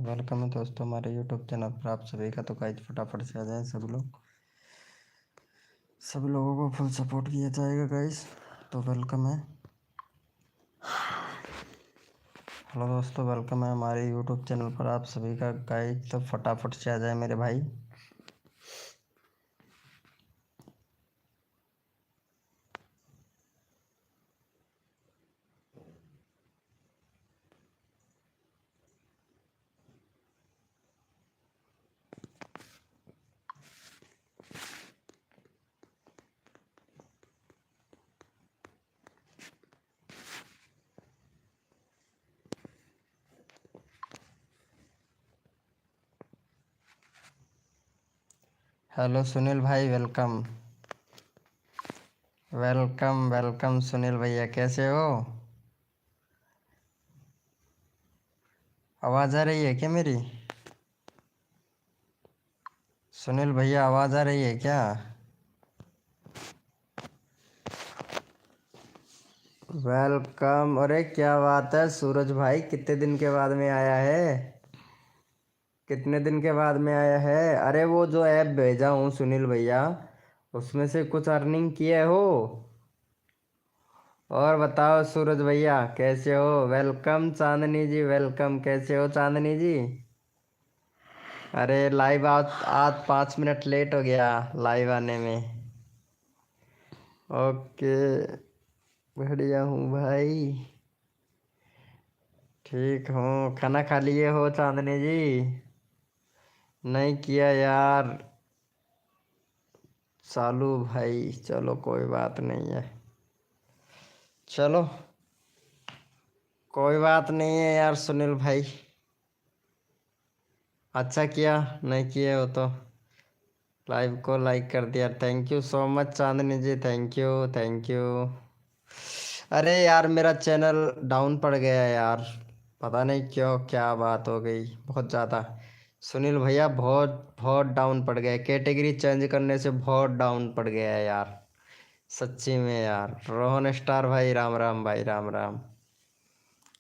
Welcome है दोस्तों हमारे यूट्यूब चैनल पर आप सभी का। तो गाइस फटाफट से आ जाएं सब लोगों को फुल सपोर्ट किया जाएगा गाइस। तो वेलकम है। हेलो दोस्तों, वेलकम है हमारे यूट्यूब चैनल पर आप सभी का गाइस। तो फटाफट से आ जाए मेरे भाई। हेलो सुनील भाई, वेलकम वेलकम वेलकम। सुनील भैया कैसे हो? आवाज़ आ रही है क्या मेरी? सुनील भैया आवाज़ आ रही है क्या? वेलकम। अरे क्या बात है सूरज भाई, कितने दिन के बाद में आया है? कितने दिन के बाद में आया है? अरे वो जो ऐप भेजा हूँ सुनील भैया, उसमें से कुछ अर्निंग किए हो? और बताओ सूरज भैया कैसे हो? वेलकम चांदनी जी, वेलकम। कैसे हो चांदनी जी? अरे लाइव आज आज 5 मिनट लेट हो गया लाइव आने में। ओके, बढ़िया हूँ भाई, ठीक हूँ। खाना खा लिए हो चांदनी जी? नहीं किया यार सालू भाई, चलो कोई बात नहीं है। चलो कोई बात नहीं है यार सुनील भाई। अच्छा किया नहीं किए हो तो लाइव को लाइक कर दिया। Thank you so much Chandni ji, thank you thank you. अरे यार मेरा चैनल डाउन पड़ गया यार, पता नहीं क्यों, क्या बात हो गई बहुत ज़्यादा। सुनील भैया बहुत बहुत डाउन पड़ गया, कैटेगरी चेंज करने से बहुत डाउन पड़ गया है यार, सच्ची में यार। रोहन स्टार भाई राम राम, भाई राम राम।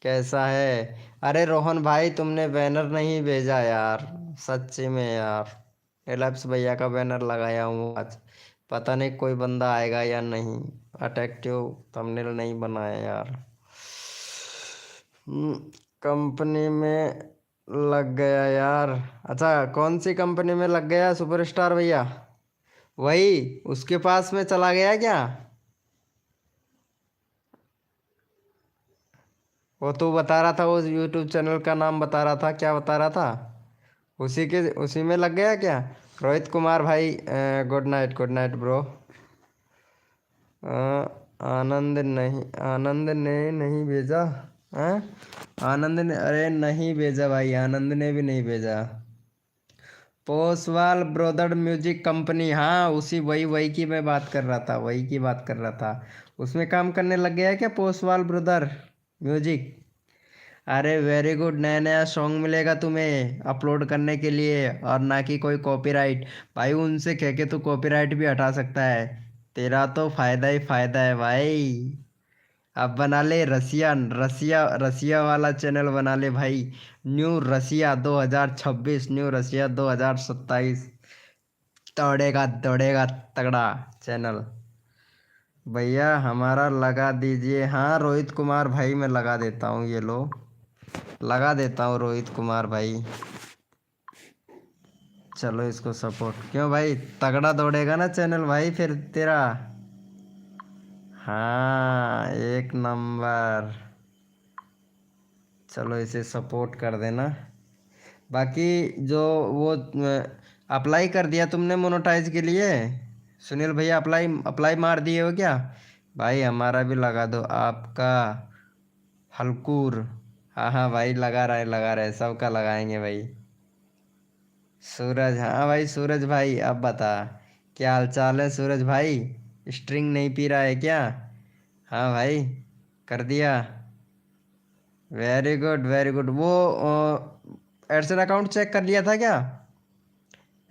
कैसा है? अरे रोहन भाई तुमने बैनर नहीं भेजा यार, सच्ची में यार। एलप्स भैया का बैनर लगाया हूँ आज, पता नहीं कोई बंदा आएगा या नहीं। अट्रैक्टिव थंबनेल नहीं बनाया यार। कंपनी में लग गया यार। अच्छा कौन सी कंपनी में लग गया सुपरस्टार भैया? वही उसके पास में चला गया क्या? वो तो बता रहा था, वो यूट्यूब चैनल का नाम बता रहा था, क्या बता रहा था? उसी में लग गया क्या? रोहित कुमार भाई good night, good night bro. Anand ने नहीं भेजा हैं? आनंद ने, अरे नहीं भेजा भाई, आनंद ने भी नहीं भेजा। पोसवाल ब्रोदर म्यूजिक कंपनी, हाँ उसी, वही वही की मैं बात कर रहा था, वही की बात कर रहा था। उसमें काम करने लग गया है क्या पोसवाल ब्रदर म्यूजिक? अरे वेरी गुड, नया नया सॉन्ग मिलेगा तुम्हें अपलोड करने के लिए, और ना कि कोई कॉपीराइट। भाई उनसे कह के तू कॉपीराइट भी हटा सकता है, तेरा तो फायदा ही फायदा है भाई। अब बना ले रसिया रसिया रसिया वाला चैनल बना ले भाई। न्यू रसिया 2026, न्यू रसिया 2027। दौड़ेगा दौड़ेगा तगड़ा चैनल। भैया हमारा लगा दीजिए। हाँ रोहित कुमार भाई मैं लगा देता हूँ, ये लो लगा देता हूँ रोहित कुमार भाई। चलो इसको सपोर्ट, क्यों भाई तगड़ा दौड़ेगा ना चैनल भाई फिर तेरा। हाँ एक नंबर। चलो इसे सपोर्ट कर देना। बाकी जो वो अप्लाई कर दिया तुमने मोनेटाइज के लिए? सुनील भैया अप्लाई अप्लाई मार दिए हो क्या? भाई हमारा भी लगा दो आपका हलकूर। हाँ हाँ भाई लगा रहे सबका लगाएंगे भाई। सूरज, हाँ भाई सूरज भाई अब बता, क्या हाल चाल है सूरज भाई? स्ट्रिंग नहीं पी रहा है क्या? हाँ भाई कर दिया। Very good very good. वो एडसन अकाउंट चेक कर लिया था क्या?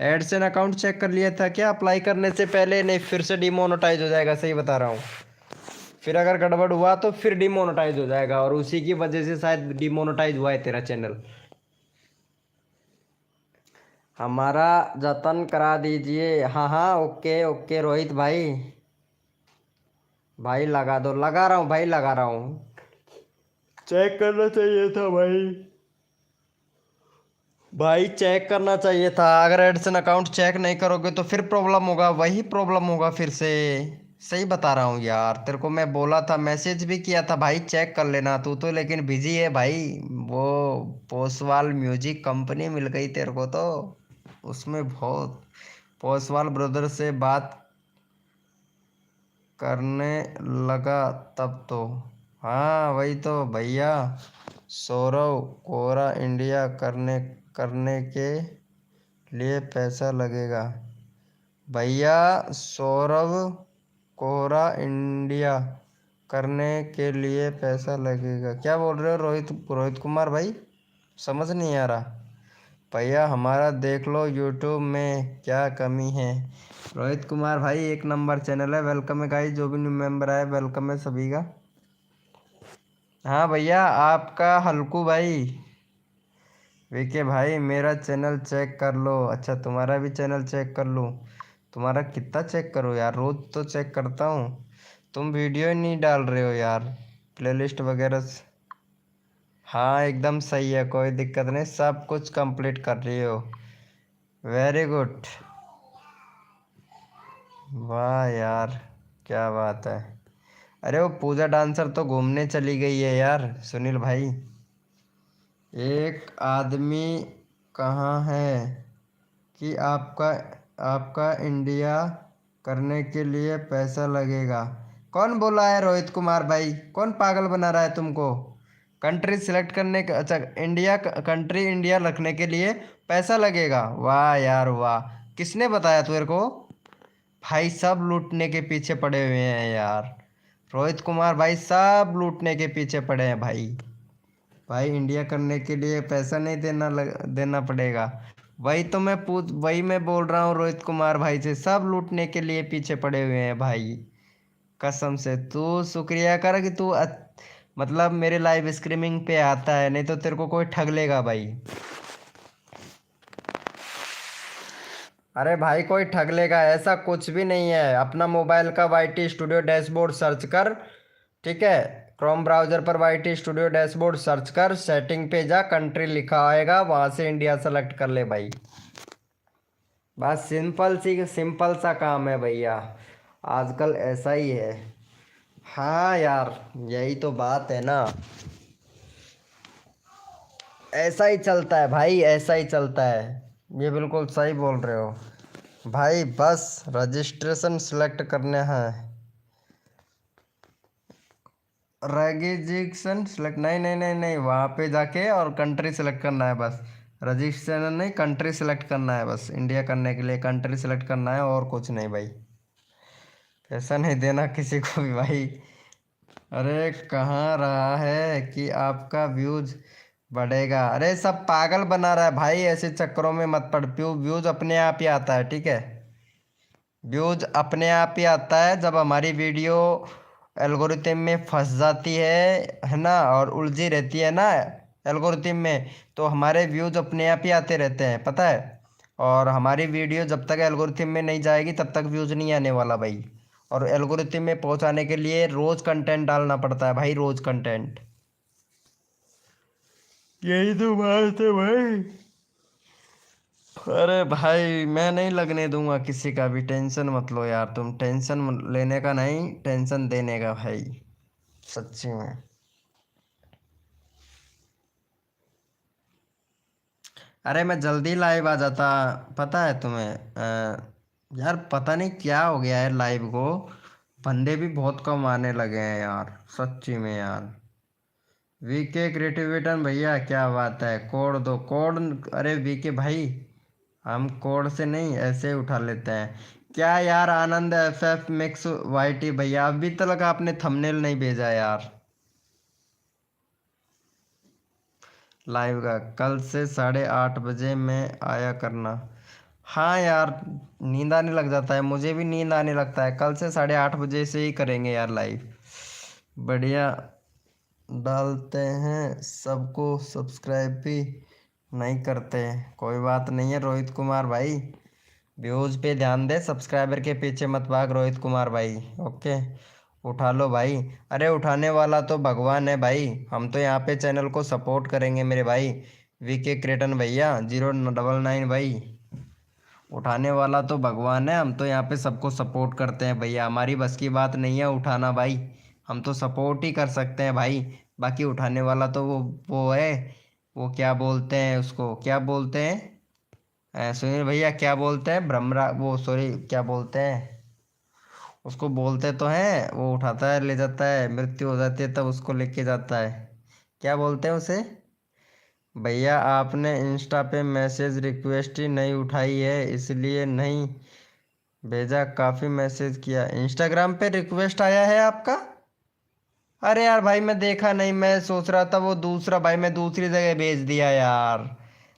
एडसन अकाउंट चेक कर लिया था क्या अप्लाई करने से पहले? नहीं फिर से डिमोनेटाइज हो जाएगा, सही बता रहा हूँ। फिर अगर गड़बड़ हुआ तो फिर डिमोनेटाइज हो जाएगा, और उसी की वजह से शायद डिमोनेटाइज हुआ है तेरा चैनल। हमारा जतन करा दीजिए। हाँ हाँ, ओके ओके रोहित भाई। भाई लगा दो, लगा रहा हूँ भाई, लगा रहा हूँ। चेक करना चाहिए था भाई। भाई चेक करना चाहिए था। अगर एडसन अकाउंट चेक नहीं करोगे तो फिर प्रॉब्लम होगा, वही प्रॉब्लम होगा फिर से। सही बता रहा हूँ यार, तेरे को मैं बोला था, मैसेज भी किया था भाई चेक कर लेना तू तो, लेकिन बिजी है भाई। वो पोसवाल म्यूजिक कंपनी मिल गई तेरे को तो, उसमें बहुत पोसवाल ब्रदर से बात करने लगा तब तो। हाँ वही तो भैया। सौरव कोरा इंडिया करने करने के लिए पैसा लगेगा। भैया सौरव कोरा इंडिया करने के लिए पैसा लगेगा, क्या बोल रहे हो रोहित रोहित कुमार भाई? समझ नहीं आ रहा। भैया हमारा देख लो यूट्यूब में क्या कमी है। रोहित कुमार भाई एक नंबर चैनल है, वेलकम है गाइस, जो भी न्यू मेंबर आए वेलकम है सभी का। हाँ भैया आपका हल्कू भाई। विके भाई मेरा चैनल चेक कर लो। अच्छा तुम्हारा भी चैनल चेक कर लूँ? तुम्हारा कितना चेक करो यार, रोज तो चेक करता हूँ। तुम वीडियो ही नहीं डाल रहे हो यार, प्लेलिस्ट वगैरह हाँ एकदम सही है, कोई दिक्कत नहीं, सब कुछ कंप्लीट कर रही हो। Very good. वाह यार, क्या बात है। अरे वो पूजा डांसर तो घूमने चली गई है यार सुनील भाई। एक आदमी कहाँ है कि आपका आपका इंडिया करने के लिए पैसा लगेगा? कौन बोला है रोहित कुमार भाई? कौन पागल बना रहा है तुमको? कंट्री सिलेक्ट करने का, अच्छा इंडिया कंट्री इंडिया रखने के लिए पैसा लगेगा? वाह यार वाह, किसने बताया तेरे को? भाई सब लूटने के पीछे पड़े हुए हैं यार। रोहित कुमार भाई सब लूटने के पीछे पड़े हैं भाई। भाई इंडिया करने के लिए पैसा नहीं देना पड़ेगा। वही मैं बोल रहा हूँ रोहित कुमार भाई से, सब लूटने के लिए पीछे पड़े हुए हैं भाई। कसम से तू शुक्रिया कर कि तू मतलब मेरे लाइव स्ट्रीमिंग पे आता है, नहीं तो तेरे को कोई ठग लेगा भाई। अरे भाई कोई ठग लेगा ऐसा कुछ भी नहीं है। अपना मोबाइल का वाईटी स्टूडियो डैशबोर्ड सर्च कर, ठीक है? क्रोम ब्राउजर पर वाईटी स्टूडियो डैशबोर्ड सर्च कर, सेटिंग पे जा, कंट्री लिखा आएगा, वहां से इंडिया सेलेक्ट कर ले भाई। बस सिंपल सा काम है भैया, आजकल ऐसा ही है। हाँ यार यही तो बात है ना, ऐसा ही चलता है भाई, ऐसा ही चलता है। ये बिल्कुल सही बोल रहे हो भाई। बस रजिस्ट्रेशन सिलेक्ट करने हैं, रजिस्ट्रेशन सिलेक्ट नहीं नहीं नहीं नहीं, वहाँ पे जाके और कंट्री सिलेक्ट करना है बस। रजिस्ट्रेशन नहीं, कंट्री सिलेक्ट करना है बस, इंडिया करने के लिए कंट्री सिलेक्ट करना है और कुछ नहीं भाई। पैसा नहीं देना किसी को भी भाई। अरे कहाँ रहा है कि आपका व्यूज बढ़ेगा? अरे सब पागल बना रहा है भाई, ऐसे चक्करों में मत पड़। व्यूज अपने आप ही आता है, ठीक है? व्यूज अपने आप ही आता है जब हमारी वीडियो एल्गोरिथम में फंस जाती है ना, और उलझी रहती है ना एल्गोरिथम में, तो हमारे व्यूज अपने आप ही आते रहते हैं, पता है? और हमारी वीडियो जब तक एल्गोरिथम में नहीं जाएगी तब तक व्यूज नहीं आने वाला भाई। और एल्गोरिथम में पहुंचाने के लिए रोज कंटेंट डालना पड़ता है भाई, रोज कंटेंट। यही तो बात है भाई। अरे भाई मैं नहीं लगने दूंगा किसी का भी, टेंशन मत लो यार तुम, टेंशन लेने का नहीं, टेंशन देने का भाई, सच्ची में। अरे मैं जल्दी लाइव आ जाता, पता है तुम्हें? यार पता नहीं क्या हो गया है लाइव को, बंदे भी बहुत कम आने लगे हैं यार, सच्ची में यार। वीके क्रिएटिविटन भैया क्या बात है, कोड दो कोड। अरे वीके भाई हम कोड से नहीं ऐसे उठा लेते हैं। क्या यार आनंद एफ एफ मिक्स वाईटी भैया, अभी तक आपने थंबनेल नहीं भेजा यार लाइव का। कल से 8:30 बजे में आया करना। हाँ यार नींद आने लग जाता है, मुझे भी नींद आने लगता है। कल से 8:30 बजे से ही करेंगे यार लाइव, बढ़िया डालते हैं, सबको सब्सक्राइब भी नहीं करते। कोई बात नहीं है रोहित कुमार भाई, व्यूज पे ध्यान दे, सब्सक्राइबर के पीछे मत भाग रोहित कुमार भाई। ओके, उठा लो भाई। अरे उठाने वाला तो भगवान है भाई, हम तो यहाँ पे चैनल को सपोर्ट करेंगे मेरे भाई। वीके क्रेटन भैया 099 भाई, उठाने वाला तो भगवान है, हम तो यहाँ पे सबको सपोर्ट करते हैं भैया, हमारी बस की बात नहीं है उठाना भाई, हम तो सपोर्ट ही कर सकते हैं भाई। बाकी उठाने वाला तो वो है, वो क्या बोलते हैं उसको, क्या बोलते हैं, सुनील भैया क्या बोलते हैं, भ्रमरा, वो सॉरी क्या बोलते हैं उसको, बोलते तो हैं, वो उठाता है ले जाता है, मृत्यु हो जाती है तब उसको लेके जाता है, क्या बोलते हैं उसे। भैया आपने इंस्टा पे मैसेज रिक्वेस्ट ही नहीं उठाई है इसलिए नहीं भेजा, काफ़ी मैसेज किया, इंस्टाग्राम पे रिक्वेस्ट आया है आपका। अरे यार भाई मैं देखा नहीं, मैं सोच रहा था वो दूसरा भाई, मैं दूसरी जगह भेज दिया यार।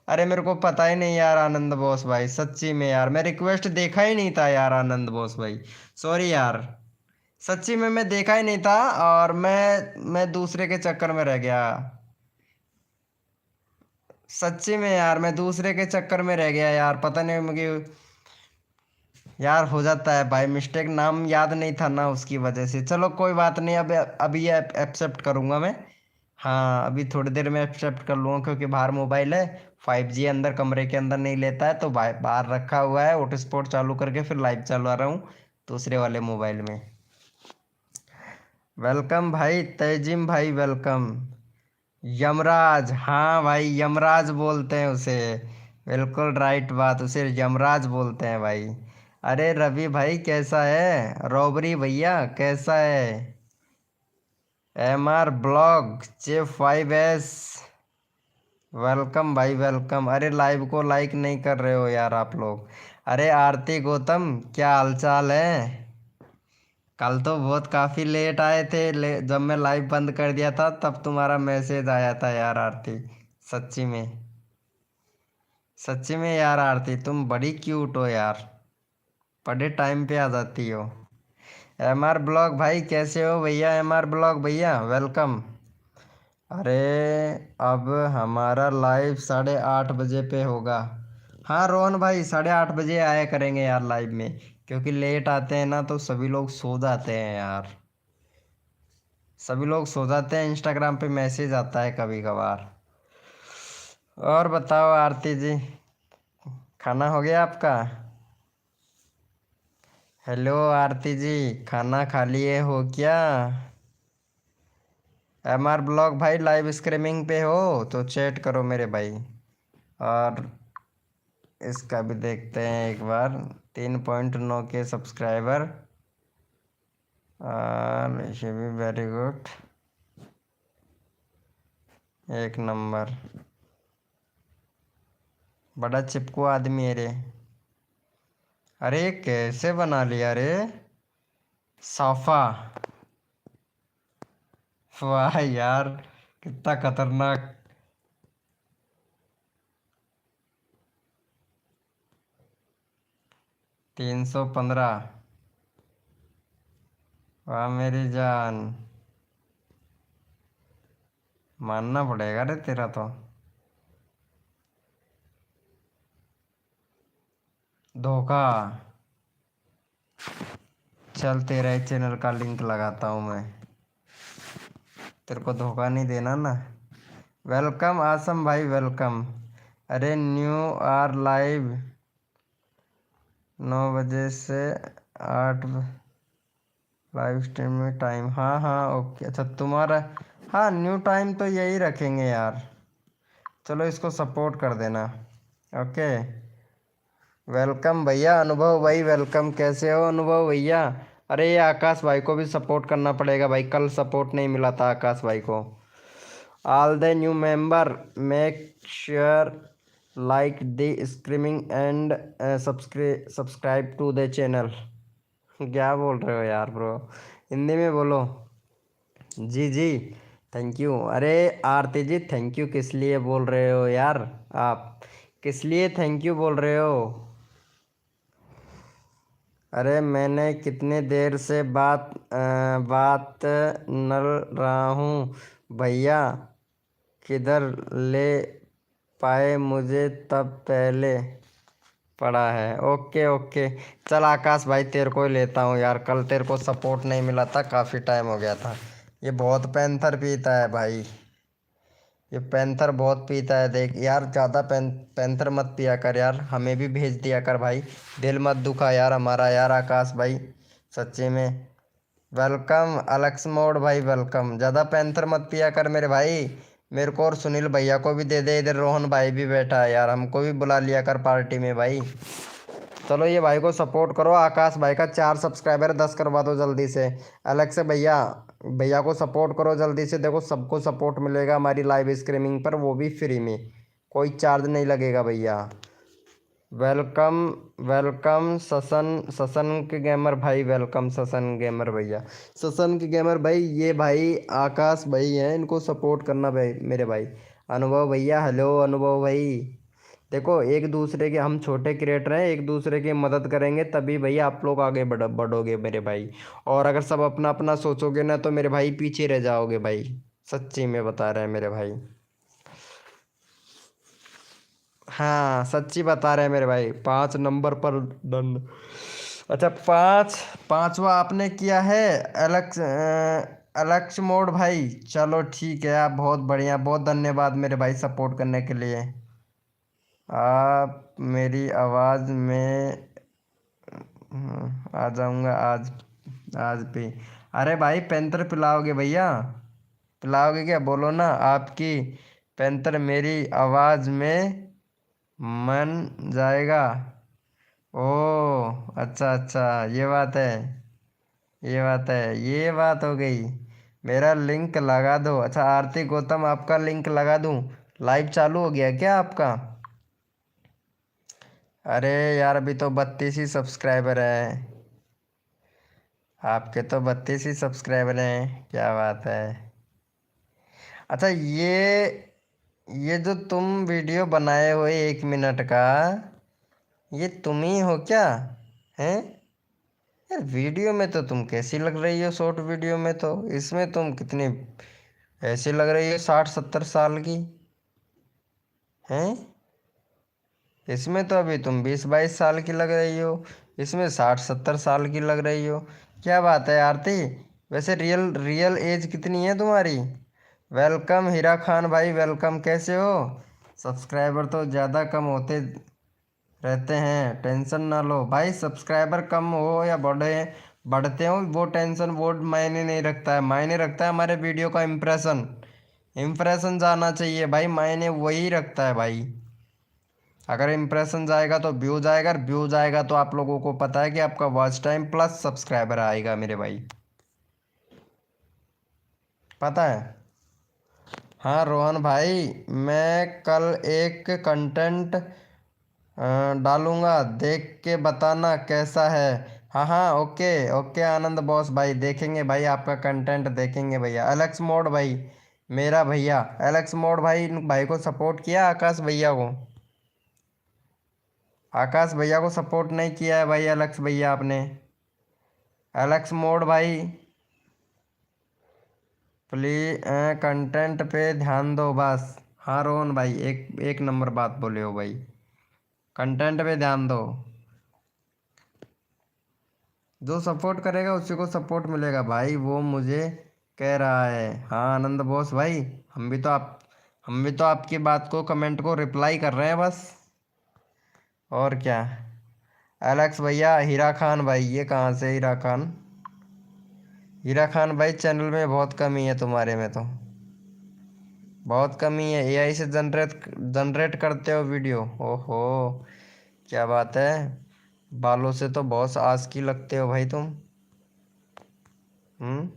अरे मेरे को पता ही नहीं यार आनंद बॉस भाई, सच्ची में यार मैं रिक्वेस्ट देखा ही नहीं था यार आनंद बॉस भाई, सॉरी यार। सच्ची में मैं देखा ही नहीं था, और मैं दूसरे के चक्कर में रह गया। सच्ची में यार मैं दूसरे के चक्कर में रह गया यार, पता नहीं मुझे यार, हो जाता है भाई मिस्टेक, नाम याद नहीं था ना उसकी वजह से। चलो कोई बात नहीं, अब अभी ये एक्सेप्ट करूंगा मैं। हाँ अभी थोड़ी देर में एक्सेप्ट कर लूँगा, क्योंकि बाहर मोबाइल है, 5G अंदर कमरे के अंदर नहीं लेता है, तो बाहर रखा हुआ है, हॉटस्पॉट चालू करके फिर लाइव चलवा रहा हूँ दूसरे वाले मोबाइल में। वेलकम भाई तेजिम भाई, वेलकम। यमराज, हाँ भाई यमराज बोलते हैं उसे, बिल्कुल राइट बात, उसे यमराज बोलते हैं भाई। अरे रवि भाई कैसा है, रॉबरी भैया कैसा है, MR ब्लॉग J5S, वेलकम भाई वेलकम। अरे लाइव को लाइक नहीं कर रहे हो यार आप लोग। अरे आरती गौतम क्या हालचाल है। कल तो बहुत काफ़ी लेट आए थे, जब मैं लाइव बंद कर दिया था तब तुम्हारा मैसेज आया था यार आरती। सच्ची में, सच्ची में यार आरती तुम बड़ी क्यूट हो यार, बड़े टाइम पे आ जाती हो। MR ब्लॉग भाई कैसे हो भैया, MR ब्लॉग भैया वेलकम। अरे अब हमारा लाइव 8:30 बजे पे होगा। हाँ रोहन भाई 8:30 बजे आया करेंगे यार लाइव में, क्योंकि लेट आते हैं ना तो सभी लोग सो जाते हैं यार, सभी लोग सो जाते हैं, इंस्टाग्राम पे मैसेज आता है कभी कभार। और बताओ आरती जी, खाना हो गया आपका। हेलो आरती जी, खाना खा लिए हो क्या। MR ब्लॉग भाई लाइव स्ट्रीमिंग पे हो तो चैट करो मेरे भाई। और इसका भी देखते हैं एक बार, 3.9 के सब्सक्राइबर, और ये भी वेरी गुड, एक नंबर, बड़ा चिपकू आदमी है रे। अरे कैसे बना लिया रे, साफा, वाह यार कितना खतरनाक। 315, वाह मेरी जान, मानना पड़ेगा रे तेरा तो। धोखा, चल तेरा ही चैनल का लिंक लगाता हूँ मैं, तेरे को धोखा नहीं देना ना। वेलकम आसम भाई वेलकम। अरे न्यू आर लाइव 9 बजे से 8, लाइव स्ट्रीम में टाइम, हाँ हाँ ओके, अच्छा तुम्हारा, हाँ न्यू टाइम तो यही रखेंगे यार, चलो इसको सपोर्ट कर देना। ओके, वेलकम भैया अनुभव भाई, वेलकम, कैसे हो अनुभव भैया। अरे ये आकाश भाई को भी सपोर्ट करना पड़ेगा भाई, कल सपोर्ट नहीं मिला था आकाश भाई को। All the new member make sure like the screaming and subscribe to the channel. क्या बोल रहे हो यार ब्रो, हिंदी में बोलो। जी जी, थैंक यू। अरे आरती जी थैंक यू किस लिए बोल रहे हो यार, आप किस लिए थैंक यू बोल रहे हो। अरे मैंने कितने देर से बात नल रहा हूँ भैया, किधर ले पाए मुझे तब पहले पड़ा है। Okay okay. चल आकाश भाई तेरे को ही लेता हूँ यार, कल तेरे को सपोर्ट नहीं मिला था, काफ़ी टाइम हो गया था। ये बहुत पैंथर पीता है भाई, ये पैंथर बहुत पीता है। देख यार ज़्यादा पैंथर मत पिया कर यार, हमें भी भेज दिया कर भाई। दिल मत दुखा यार हमारा यार आकाश भाई, सच्चे में। वेलकम अलेक्स मोड भाई, वेलकम। ज़्यादा पैंथर मत पिया कर मेरे भाई। मेरे को और सुनील भैया को भी दे दे, इधर रोहन भाई भी बैठा है यार, हमको भी बुला लिया कर पार्टी में भाई। चलो ये भाई को सपोर्ट करो, आकाश भाई का 4 सब्सक्राइबर 10 करवा दो जल्दी से। अलेक्स भैया, भैया को सपोर्ट करो जल्दी से। देखो सबको सपोर्ट मिलेगा हमारी लाइव स्ट्रीमिंग पर, वो भी फ्री में, कोई चार्ज नहीं लगेगा भैया। वेलकम वेलकम ससन, ससन के गेमर भाई, वेलकम ससन गेमर भैया। ससन के गेमर भाई, ये भाई आकाश भाई हैं, इनको सपोर्ट करना भाई मेरे भाई। अनुभव भैया, हेलो अनुभव भाई। देखो एक दूसरे के, हम छोटे क्रिएटर हैं, एक दूसरे की मदद करेंगे तभी भैया आप लोग आगे बढ़ोगे मेरे भाई। और अगर सब अपना अपना सोचोगे ना तो मेरे भाई पीछे रह जाओगे भाई, सच्ची में बता रहे हैं मेरे भाई। हाँ सच्ची बता रहे हैं मेरे भाई, 5 नंबर पर डन। अच्छा पांचवा आपने किया है। एलेक्स एलेक्स मोड भाई, चलो ठीक है, आप बहुत बढ़िया, बहुत धन्यवाद मेरे भाई सपोर्ट करने के लिए। आप मेरी आवाज़ में आ जाऊंगा आज, आज भी। अरे भाई पैंतर पिलाओगे भैया, पिलाओगे क्या, बोलो ना। आपकी पैंतर मेरी आवाज़ में मन जाएगा। ओ अच्छा अच्छा, ये बात है, ये बात है, ये बात हो गई। मेरा लिंक लगा दो। अच्छा आरती गौतम आपका लिंक लगा दूं। लाइव चालू हो गया क्या आपका? अरे यार अभी तो 32 ही सब्सक्राइबर है, आपके तो 32 ही सब्सक्राइबर हैं, क्या बात है। अच्छा ये जो तुम वीडियो बनाए हो 1 मिनट का, ये तुम ही हो क्या? हैं यार, वीडियो में तो तुम कैसी लग रही हो, शॉर्ट वीडियो में तो, इसमें तुम कितनी ऐसी लग रही हो 60-70 साल की हैं। इसमें तो अभी तुम 20-22 साल की लग रही हो, इसमें 60-70 साल की लग रही हो। क्या बात है आरती, वैसे रियल रियल एज कितनी है तुम्हारी? वेलकम हीरा खान भाई, वेलकम, कैसे हो? सब्सक्राइबर तो ज़्यादा कम होते रहते हैं, टेंशन ना लो भाई। सब्सक्राइबर कम हो या बढ़े, बढ़ते हो, वो टेंशन वो मायने नहीं रखता है, मायने रखता है हमारे वीडियो का इम्प्रेशन। इम्प्रेशन जाना चाहिए भाई, मायने वही रखता है भाई। अगर इम्प्रेशन जाएगा तो व्यू जाएगा, और व्यू जाएगा तो आप लोगों को पता है कि आपका वॉच टाइम प्लस सब्सक्राइबर आएगा मेरे भाई, पता है। हाँ रोहन भाई, मैं कल एक कंटेंट डालूंगा, देख के बताना कैसा है। हाँ हाँ ओके ओके आनंद बॉस भाई, देखेंगे भाई आपका कंटेंट देखेंगे भैया। एलेक्स मोड भाई, मेरा भैया एलेक्स मोड भाई, इन भाई को सपोर्ट किया आकाश भैया को? आकाश भैया को सपोर्ट नहीं किया है भाई एलेक्स भैया आपने। एलेक्स मोड भाई प्लीज कंटेंट पे ध्यान दो बस। हाँ रोहन भाई, एक एक नंबर बात बोले हो भाई, कंटेंट पे ध्यान दो। जो सपोर्ट करेगा उसी को सपोर्ट मिलेगा भाई, वो मुझे कह रहा है। हाँ आनंद बॉस भाई, हम भी तो आपकी बात को, कमेंट को रिप्लाई कर रहे हैं बस, और क्या। एलेक्स भैया, हीरा खान भाई, ये कहाँ से हीरा खान? हीरा खान भाई चैनल में बहुत कमी है तुम्हारे में तो, बहुत कमी है। एआई से जनरेट करते हो वीडियो, ओहो क्या बात है। बालों से तो बहुत आस्की लगते हो भाई तुम। हम्म,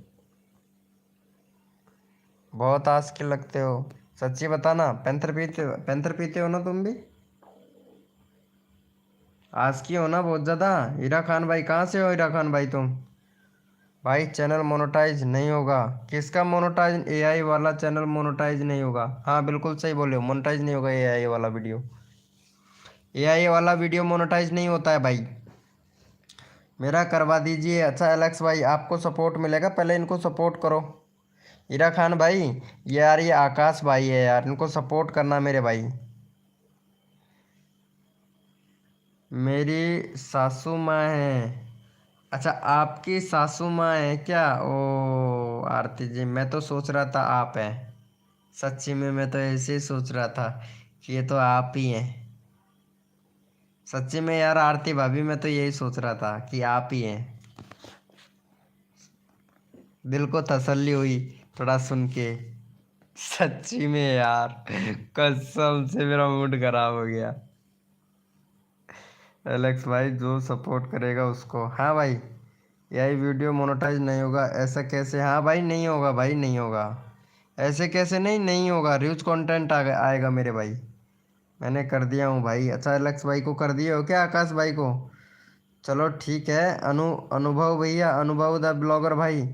बहुत आस्की लगते हो, सच्ची बताना। पेंथर पीते हो ना तुम भी? आस्की हो ना बहुत ज़्यादा। हीरा खान भाई कहाँ से हो हीरा खान भाई तुम? भाई चैनल मोनेटाइज नहीं होगा। किसका मोनेटाइज? एआई वाला चैनल मोनेटाइज नहीं होगा। हाँ बिल्कुल सही बोले हो, मोनेटाइज नहीं होगा एआई वाला वीडियो। एआई वाला वीडियो मोनेटाइज नहीं होता है भाई, मेरा करवा दीजिए। अच्छा एलेक्स भाई आपको सपोर्ट मिलेगा, पहले इनको सपोर्ट करो। हीरा खान भाई, यार ये आकाश भाई है यार, इनको सपोर्ट करना मेरे भाई। मेरी सासू माँ है। अच्छा, आपकी सासू माँ है क्या? ओ आरती जी, मैं तो सोच रहा था आप हैं। सच्ची में मैं तो ऐसे ही सोच रहा था कि ये तो आप ही हैं। सच्ची में यार आरती भाभी, मैं तो यही सोच रहा था कि आप ही हैं। दिल को तसल्ली हुई थोड़ा सुन के। सच्ची में यार, कसम से मेरा मूड खराब हो गया। एलेक्स भाई, जो सपोर्ट करेगा उसको। हाँ भाई, यही वीडियो मोनेटाइज नहीं होगा ऐसा कैसे? हाँ भाई, नहीं होगा भाई, नहीं होगा। ऐसे कैसे नहीं होगा। र्यूज कंटेंट आएगा मेरे भाई। मैंने कर दिया हूँ भाई। अच्छा, एलेक्स भाई को कर दिए हो क्या? आकाश भाई को? चलो ठीक है। अनुभव भैया, अनुभव द ब्लॉगर भाई,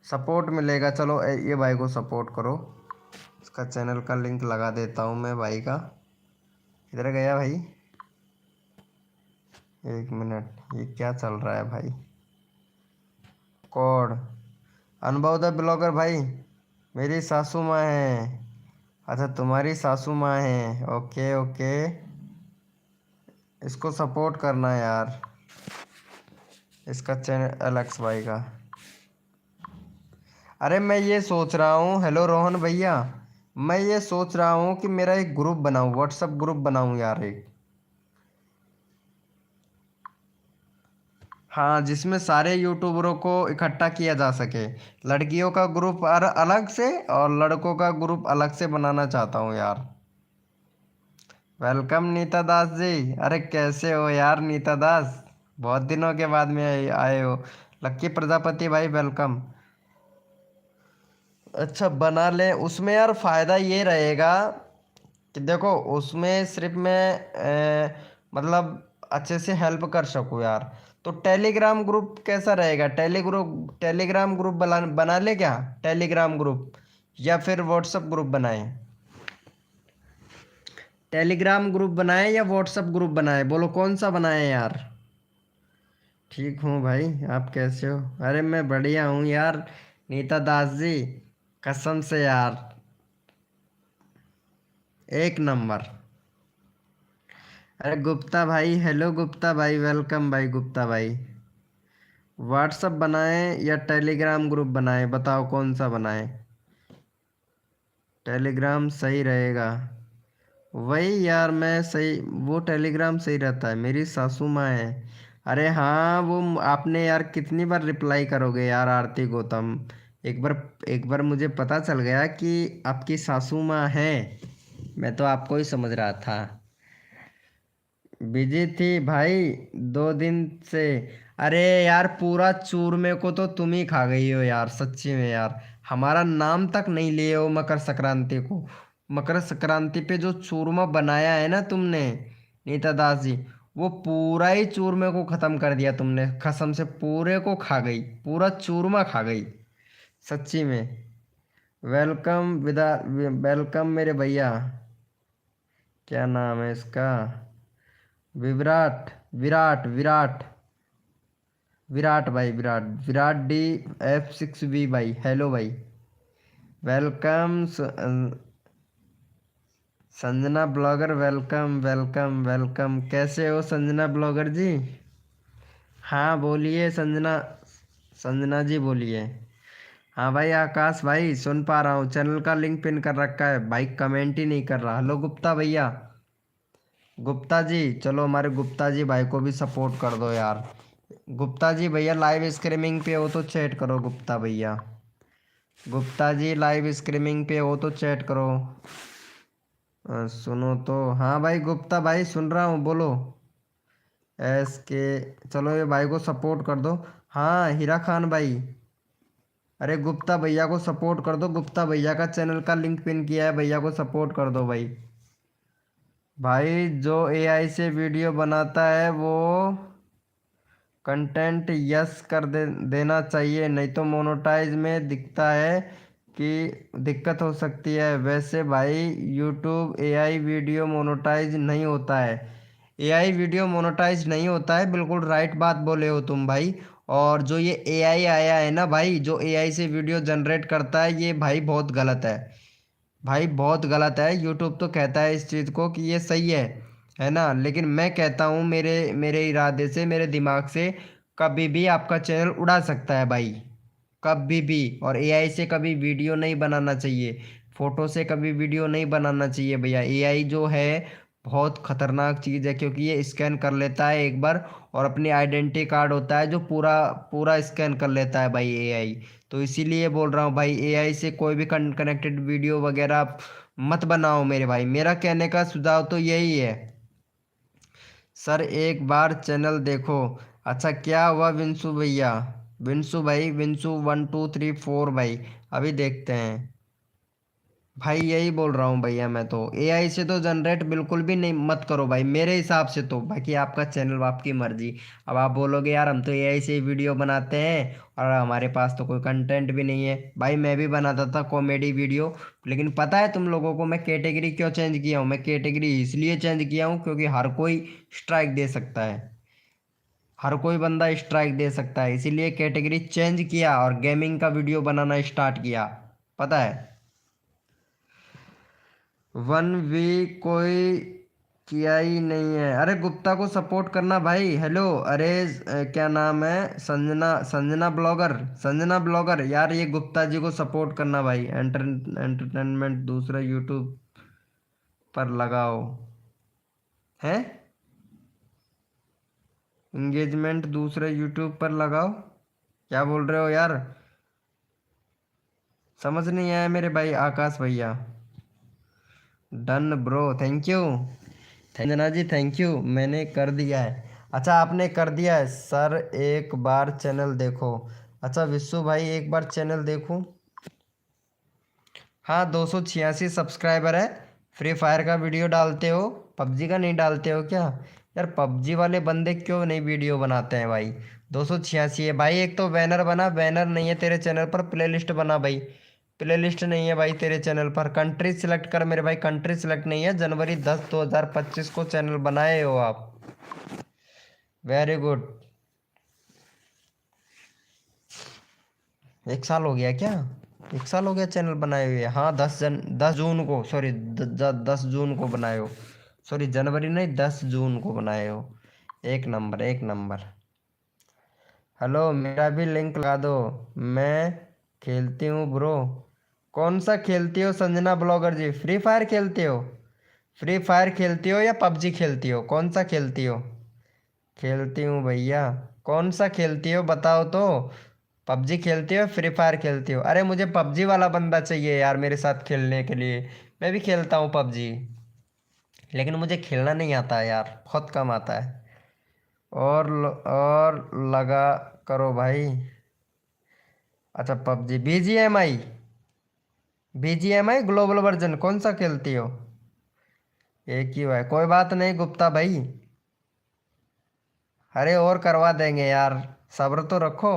सपोर्ट मिलेगा। चलो ये भाई को सपोर्ट करो। इसका चैनल का लिंक लगा देता हूँ मैं भाई का। इधर गया भाई? एक मिनट, ये क्या चल रहा है भाई? कोड। अनुभव द ब्लॉगर भाई, मेरी सासू माँ है। अच्छा, तुम्हारी सासू माँ है। ओके ओके, इसको सपोर्ट करना है यार। इसका चैनल एलेक्स भाई का। अरे मैं ये सोच रहा हूँ, हेलो रोहन भैया, मैं ये सोच रहा हूँ कि मेरा एक ग्रुप बनाऊँ, व्हाट्सअप ग्रुप बनाऊँ यार एक। हाँ, जिसमें सारे यूट्यूबरों को इकट्ठा किया जा सके। लड़कियों का ग्रुप अलग से और लड़कों का ग्रुप अलग से बनाना चाहता हूँ यार। वेलकम नीता दास जी। अरे कैसे हो यार नीता दास? बहुत दिनों के बाद में आए हो। लक्की प्रजापति भाई, वेलकम। अच्छा, बना ले उसमें यार। फायदा ये रहेगा कि देखो, उसमें सिर्फ मैं मतलब अच्छे से हेल्प कर सकूँ यार। तो टेलीग्राम ग्रुप कैसा रहेगा? टेलीग्राम ग्रुप बना ले क्या? टेलीग्राम ग्रुप या फिर व्हाट्सअप ग्रुप बनाए? टेलीग्राम ग्रुप बनाए या व्हाट्सअप ग्रुप बनाए? बोलो कौन सा बनाए यार। ठीक हूँ भाई, आप कैसे हो? अरे मैं बढ़िया हूँ यार नीता दास जी, कसम से यार, एक नंबर। अरे गुप्ता भाई, हेलो गुप्ता भाई, वेलकम भाई गुप्ता भाई। व्हाट्सअप बनाएं या टेलीग्राम ग्रुप बनाएं? बताओ कौन सा बनाएं। टेलीग्राम सही रहेगा। वही यार, मैं सही, वो टेलीग्राम सही रहता है। मेरी सासू माँ है। अरे हाँ, वो आपने यार कितनी बार रिप्लाई करोगे यार आरती गौतम? एक बार, एक बार मुझे पता चल गया कि आपकी सासू माँ है। मैं तो आपको ही समझ रहा था। बिजी थी भाई 2 दिन से। अरे यार, पूरा चूरमे को तो तुम ही खा गई हो यार, सच्ची में यार। हमारा नाम तक नहीं लिए हो मकर संक्रांति को। मकर संक्रांति पे जो चूरमा बनाया है ना तुमने, नीता दास जी, वो पूरा ही चूरमे को खत्म कर दिया तुमने। कसम से पूरे को खा गई, पूरा चूरमा खा गई, सच्ची में। वेलकम वेलकम मेरे भैया। क्या नाम है इसका? विराट, विराट विराट, विराट भाई, विराट, विराट DF6B भाई, हेलो भाई, welcome. Sanjana blogger, welcome welcome welcome. कैसे हो संजना ब्लॉगर जी? हाँ बोलिए संजना, संजना जी बोलिए। हाँ भाई आकाश भाई, सुन पा रहा हूँ। चैनल का लिंक पिन कर रखा है भाई, कमेंट ही नहीं कर रहा। हेलो गुप्ता भैया, गुप्ता जी, चलो हमारे गुप्ता जी भाई को भी सपोर्ट कर दो यार। गुप्ता जी भैया लाइव स्ट्रीमिंग पे हो तो चैट करो गुप्ता भैया। गुप्ता जी लाइव स्ट्रीमिंग पे हो तो चैट करो। सुनो तो, हाँ भाई गुप्ता भाई, सुन रहा हूँ, बोलो। चलो ये भाई को सपोर्ट कर दो। हाँ हीरा खान भाई, अरे गुप्ता भैया को सपोर्ट कर दो। गुप्ता भैया का चैनल का लिंक पिन किया है, भैया को सपोर्ट कर दो भाई। भाई जो AI से वीडियो बनाता है वो कंटेंट यस कर देना चाहिए, नहीं तो मोनेटाइज में दिखता है कि दिक्कत हो सकती है। वैसे भाई यूट्यूब AI वीडियो मोनेटाइज नहीं होता है। AI वीडियो मोनेटाइज नहीं होता है, बिल्कुल राइट बात बोले हो तुम भाई। और जो ये AI आया है ना भाई, जो AI से वीडियो जनरेट करता है, ये भाई बहुत गलत है। भाई बहुत गलत है। यूट्यूब तो कहता है इस चीज़ को कि ये सही है, है ना। लेकिन मैं कहता हूँ मेरे मेरे इरादे से, मेरे दिमाग से कभी भी आपका चैनल उड़ा सकता है भाई, कभी भी। और एआई से कभी वीडियो नहीं बनाना चाहिए, फोटो से कभी वीडियो नहीं बनाना चाहिए भैया। एआई जो है बहुत खतरनाक चीज़ है, क्योंकि ये स्कैन कर लेता है एक बार, और अपनी आइडेंटिटी कार्ड होता है जो पूरा पूरा स्कैन कर लेता है भाई एआई। तो इसीलिए बोल रहा हूँ भाई, एआई से कोई भी कनेक्टेड वीडियो वगैरह आप मत बनाओ मेरे भाई। मेरा कहने का सुझाव तो यही है। सर एक बार चैनल देखो। अच्छा क्या हुआ विंशु भैया, विंशु भाई, विंशु 1 2 3 4 भाई, अभी देखते हैं। भाई यही बोल रहा हूँ भैया, मैं तो एआई से तो जनरेट बिल्कुल भी नहीं मत करो भाई मेरे हिसाब से तो। बाकी आपका चैनल, आपकी मर्जी। अब आप बोलोगे यार हम तो एआई से ही वीडियो बनाते हैं और हमारे पास तो कोई कंटेंट भी नहीं है। भाई मैं भी बनाता था कॉमेडी वीडियो, लेकिन पता है तुम लोगों को मैं कैटेगरी क्यों चेंज किया हूँ? मैं कैटेगरी इसलिए चेंज किया हूँ क्योंकि हर कोई स्ट्राइक दे सकता है, हर कोई बंदा स्ट्राइक दे सकता है, इसीलिए कैटेगरी चेंज किया और गेमिंग का वीडियो बनाना स्टार्ट किया, पता है। 1 वी कोई किया ही नहीं है। अरे गुप्ता को सपोर्ट करना भाई। हेलो, अरे क्या नाम है, संजना, संजना ब्लॉगर, संजना ब्लॉगर यार, ये गुप्ता जी को सपोर्ट करना भाई। एंटरटेनमेंट दूसरा यूट्यूब पर लगाओ है, एंगेजमेंट दूसरे यूट्यूब पर लगाओ। क्या बोल रहे हो यार, समझ नहीं आया मेरे भाई आकाश भैया। Done bro, thank you. Sanjana ji thank you, मैंने कर दिया है। अच्छा आपने कर दिया है सर, एक बार चैनल देखो। अच्छा विश्व भाई एक बार चैनल देखूं। हाँ 286 सब्सक्राइबर है। फ्री फायर का वीडियो डालते हो, पबजी का नहीं डालते हो क्या? यार पबजी वाले बंदे क्यों नहीं वीडियो बनाते हैं भाई? 286 है भाई। एक तो बैनर बना, बैनर नहीं है तेरे चैनल पर, प्लेलिस्ट बना भाई। प्लेलिस्ट नहीं है भाई तेरे चैनल पर। कंट्री सिलेक्ट कर मेरे भाई, कंट्री सिलेक्ट नहीं है। जनवरी 10 2025 को चैनल बनाए हो आप, वेरी गुड। 1 साल हो गया क्या? 1 साल हो गया चैनल बनाए हुए? हाँ 10 जून को, सॉरी 10 जून को बनाए हो। सॉरी जनवरी नहीं, 10 जून को बनाए हो। एक नंबर, एक नंबर। हेलो मेरा भी लिंक लगा दो, मैं खेलती हूँ ब्रो। कौन सा खेलती हो संजना ब्लॉगर जी? फ्री फायर खेलती हो? फ्री फायर खेलती हो या पबजी खेलती हो? कौन सा खेलती हो? खेलती हूँ भैया। कौन सा खेलती हो बताओ तो। पबजी खेलती हो, फ्री फायर खेलती हो? अरे मुझे पबजी वाला बंदा चाहिए यार मेरे साथ खेलने के लिए। मैं भी खेलता हूँ पबजी, लेकिन मुझे खेलना नहीं आता है यार, बहुत कम आता है। और लगा करो भाई। अच्छा पबजी, बीजीएमआई ग्लोबल वर्जन कौन सा खेलती हो? एक ही है, कोई बात नहीं गुप्ता भाई। अरे और करवा देंगे यार, सब्र तो रखो।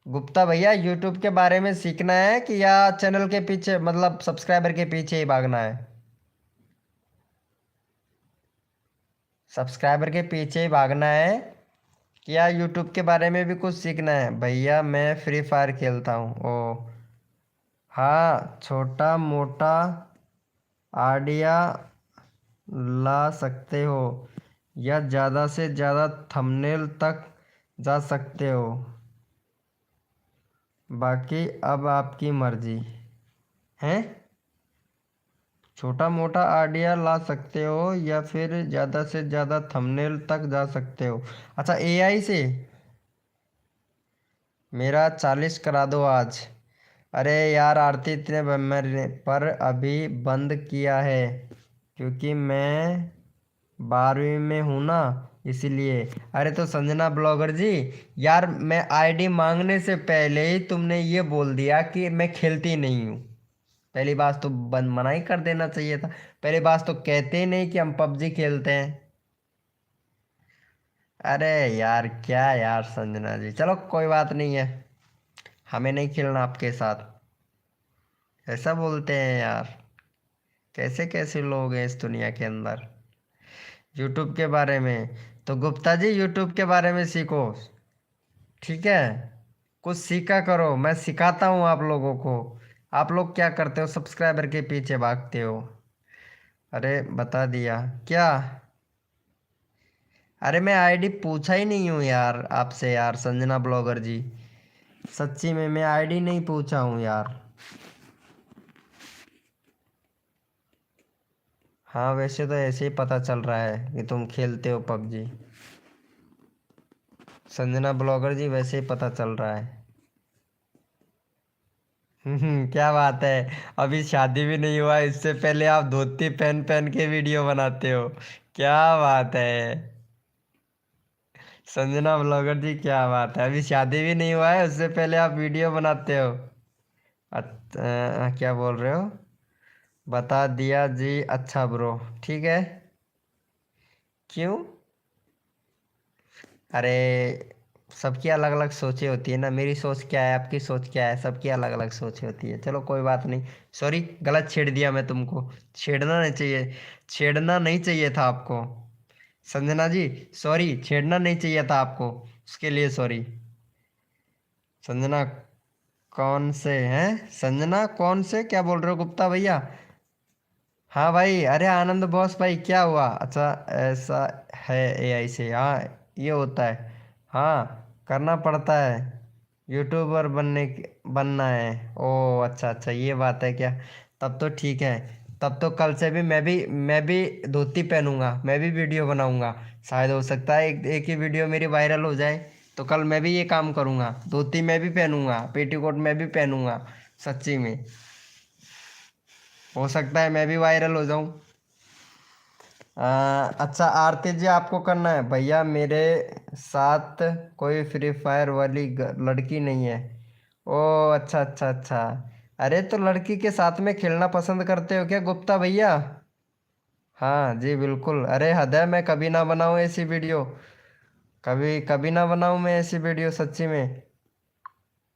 गुप्ता भैया यूट्यूब के बारे में सीखना है कि या चैनल के पीछे, मतलब सब्सक्राइबर के पीछे ही भागना है? सब्सक्राइबर के पीछे ही भागना है कि या यूट्यूब के बारे में भी कुछ सीखना है? भैया मैं फ्री फायर खेलता हूँ। ओ हाँ, छोटा मोटा आइडिया ला सकते हो या ज़्यादा से ज़्यादा थंबनेल तक जा सकते हो, बाकी अब आपकी मर्जी है। छोटा मोटा आइडिया ला सकते हो या फिर ज़्यादा से ज़्यादा थंबनेल तक जा सकते हो। अच्छा एआई से मेरा 40 करा दो आज। अरे यार आरती इतने मैंने पर अभी बंद किया है क्योंकि मैं 12वीं में हूँ ना, इसीलिए। अरे तो संजना ब्लॉगर जी, यार मैं आईडी मांगने से पहले ही तुमने ये बोल दिया कि मैं खेलती नहीं हूँ। पहली बात तो बंद मना ही कर देना चाहिए था। पहली बात तो कहते ही नहीं कि हम पबजी खेलते हैं। अरे यार क्या यार संजना जी, चलो कोई बात नहीं है, हमें नहीं खेलना आपके साथ, ऐसा बोलते हैं यार। कैसे कैसे लोग हैं इस दुनिया के अंदर। यूट्यूब के बारे में तो गुप्ता जी यूट्यूब के बारे में सीखो, ठीक है? कुछ सीखा करो, मैं सिखाता हूँ आप लोगों को। आप लोग क्या करते हो, सब्सक्राइबर के पीछे भागते हो। अरे बता दिया क्या? अरे मैं आईडी पूछा ही नहीं हूँ यार आपसे यार, संजना ब्लॉगर जी। सच्ची में मैं आईडी नहीं पूछा हूँ यार। हाँ वैसे तो ऐसे ही पता चल रहा है कि तुम खेलते हो पबजी। संजना ब्लॉगर जी वैसे ही पता चल रहा है। क्या बात है। अभी शादी भी नहीं हुआ, इससे पहले आप धोती पहन पहन के वीडियो बनाते हो। क्या बात है। संजना ब्लॉगर जी क्या बात है, अभी शादी भी नहीं हुआ है, उससे पहले आप वीडियो बनाते हो। क्या बोल रहे हो? बता दिया जी, अच्छा ब्रो। ठीक है। क्यों? अरे सबकी अलग अलग सोचें होती है ना, मेरी सोच क्या है, आपकी सोच क्या है, सबकी अलग अलग सोचें होती है। चलो कोई बात नहीं। सॉरी, गलत छेड़ दिया मैं तुमको। छेड़ना नहीं चाहिए। छेड़ना नहीं चाहिए था आपको। संजना जी सॉरी, छेड़ना नहीं चाहिए था आपको। उसके लिए सॉरी। संजना कौन से हैं? संजना कौन से, क्या बोल रहे हो गुप्ता भैया? हाँ भाई, अरे आनंद बॉस भाई क्या हुआ? अच्छा ऐसा है, एआई से हाँ ये होता है। हाँ करना पड़ता है। यूट्यूबर बनना है। ओ अच्छा अच्छा, ये बात है क्या? तब तो ठीक है। तब तो कल से भी मैं भी धोती पहनूंगा, मैं भी वीडियो बनाऊंगा। शायद हो सकता है एक ही वीडियो मेरी वायरल हो जाए। तो कल मैं भी ये काम करूंगा, धोती मैं भी पहनूंगा, पेटीकोट मैं भी पहनूंगा। सच्ची में हो सकता है मैं भी वायरल हो जाऊं। अच्छा आरती जी आपको करना है भैया, मेरे साथ कोई फ्री फायर वाली लड़की नहीं है। ओ अच्छा अच्छा अच्छा। अरे तो लड़की के साथ में खेलना पसंद करते हो क्या गुप्ता भैया? हाँ जी बिल्कुल, अरे हद है, मैं कभी ना बनाऊँ ऐसी वीडियो। कभी कभी ना बनाऊँ मैं ऐसी वीडियो सच्ची में।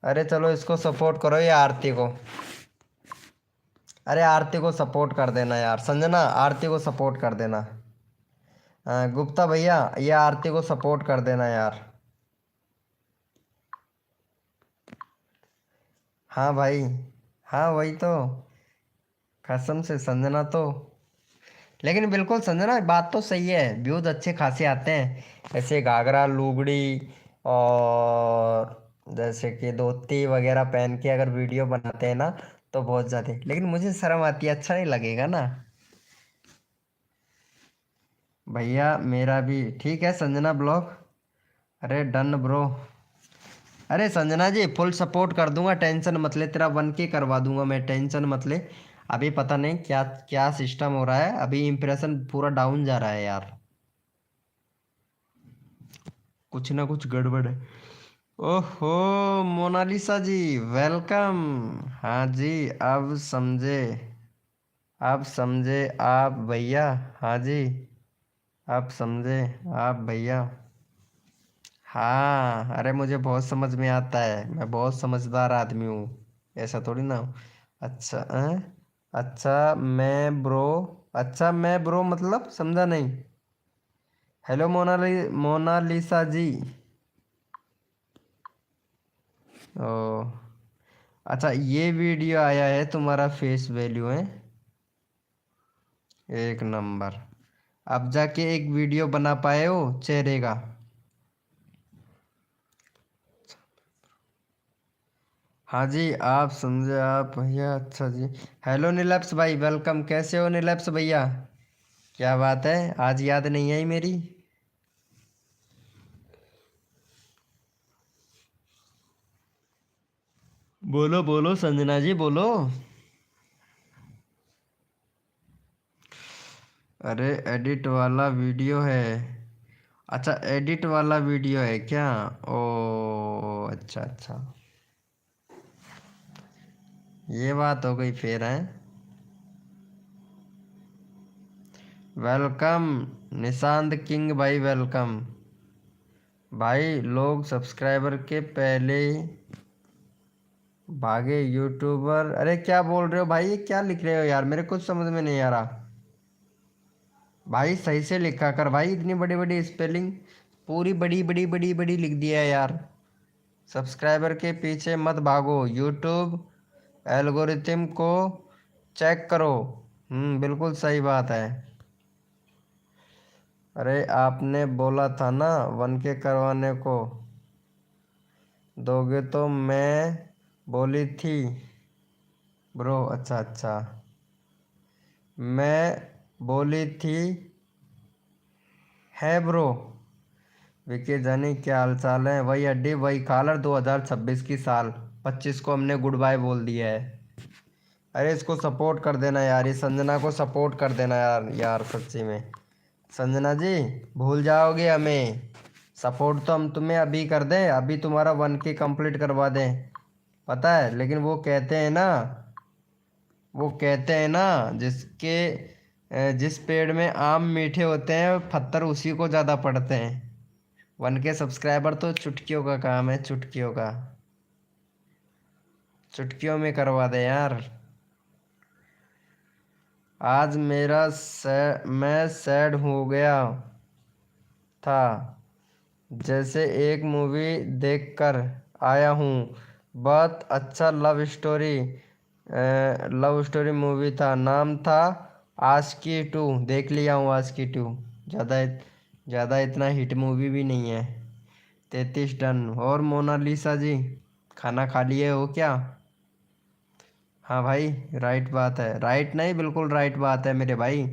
अरे चलो इसको सपोर्ट करो ये आरती को। अरे आरती को सपोर्ट कर देना यार, संजना आरती को सपोर्ट कर देना। गुप्ता भैया ये आरती को सपोर्ट कर देना यार। हाँ भाई। हाँ वही तो। कसम से संजना तो। लेकिन बिल्कुल संजना बात तो सही है, व्यूज अच्छे खासे आते हैं। ऐसे घाघरा लुगड़ी और जैसे कि धोती वगैरह पहन के अगर वीडियो बनाते हैं ना, तो बहुत ज़्यादा। लेकिन मुझे शर्म आती है, अच्छा नहीं लगेगा ना। भैया मेरा भी ठीक है संजना ब्लॉग। अरे डन ब्रो। अरे संजना जी फुल सपोर्ट कर दूंगा, टेंशन मत ले, तेरा 1K करवा दूंगा मैं, टेंशन मत ले। अभी पता नहीं क्या क्या सिस्टम हो रहा है, अभी इम्प्रेशन पूरा डाउन जा रहा है यार। कुछ ना कुछ गड़बड़ है। ओहो मोनालिसा जी वेलकम। हाँ जी, अब समझे। अब समझे आप भैया। हाँ जी। अब समझे आप भैया। हाँ अरे मुझे बहुत समझ में आता है, मैं बहुत समझदार आदमी हूँ। ऐसा थोड़ी ना हूँ। अच्छा अच्छा मैं ब्रो। अच्छा मैं ब्रो मतलब समझा नहीं। हेलो मोनालिसा जी। ओ अच्छा, ये वीडियो आया है, तुम्हारा फेस वैल्यू है एक नंबर। अब जाके एक वीडियो बना पाए हो चेहरे का। हाँ जी आप समझे आप भैया, अच्छा जी। हेलो नीलप्स भाई वेलकम, कैसे हो नीलप्स भैया? क्या बात है, आज याद नहीं आई मेरी? बोलो बोलो संजना जी बोलो। अरे एडिट वाला वीडियो है? अच्छा एडिट वाला वीडियो है क्या? ओ अच्छा अच्छा, ये बात हो गई फिर है। वेलकम निशांत किंग भाई वेलकम। भाई लोग सब्सक्राइबर के पहले भागे यूट्यूबर, अरे क्या बोल रहे हो भाई, ये क्या लिख रहे हो यार, मेरे कुछ समझ में नहीं आ रहा। भाई सही से लिखा कर भाई, इतनी बड़ी बड़ी स्पेलिंग पूरी बड़ी बड़ी बड़ी बड़ी लिख दिया है यार। सब्सक्राइबर के पीछे मत भागो, यूट्यूब एल्गोरिथम को चेक करो। बिल्कुल सही बात है। अरे आपने बोला था ना 1K करवाने को दोगे, तो मैं बोली थी ब्रो। अच्छा अच्छा, मैं बोली थी है ब्रो। विकी जानी क्या हाल चाल है? वही अड्डी वही कॉलर 2026 की साल 25 को हमने गुड बाय बोल दिया है। अरे इसको सपोर्ट कर देना यार, इस संजना को सपोर्ट कर देना यार, यार सच्ची में। संजना जी भूल जाओगे हमें? सपोर्ट तो हम तुम्हें अभी कर दें, अभी तुम्हारा 1K कंप्लीट करवा दें, पता है। लेकिन वो कहते हैं ना जिस पेड़ में आम मीठे होते हैं पत्थर उसी को ज़्यादा पड़ते हैं। 1K सब्सक्राइबर तो चुटकियों का काम है, चुटकियों का, चुटकियों में करवा दे यार। आज मैं सैड हो गया था, जैसे एक मूवी देखकर आया हूँ। बहुत अच्छा लव स्टोरी मूवी था, नाम था आशिकी 2। देख लिया हूँ आशिकी 2। ज़्यादा ज़्यादा इतना हिट मूवी भी नहीं है। 33 डन। और मोनालिसा जी खाना खा लिए हो क्या? हाँ भाई, राइट बात है, राइट नहीं बिल्कुल राइट बात है मेरे भाई।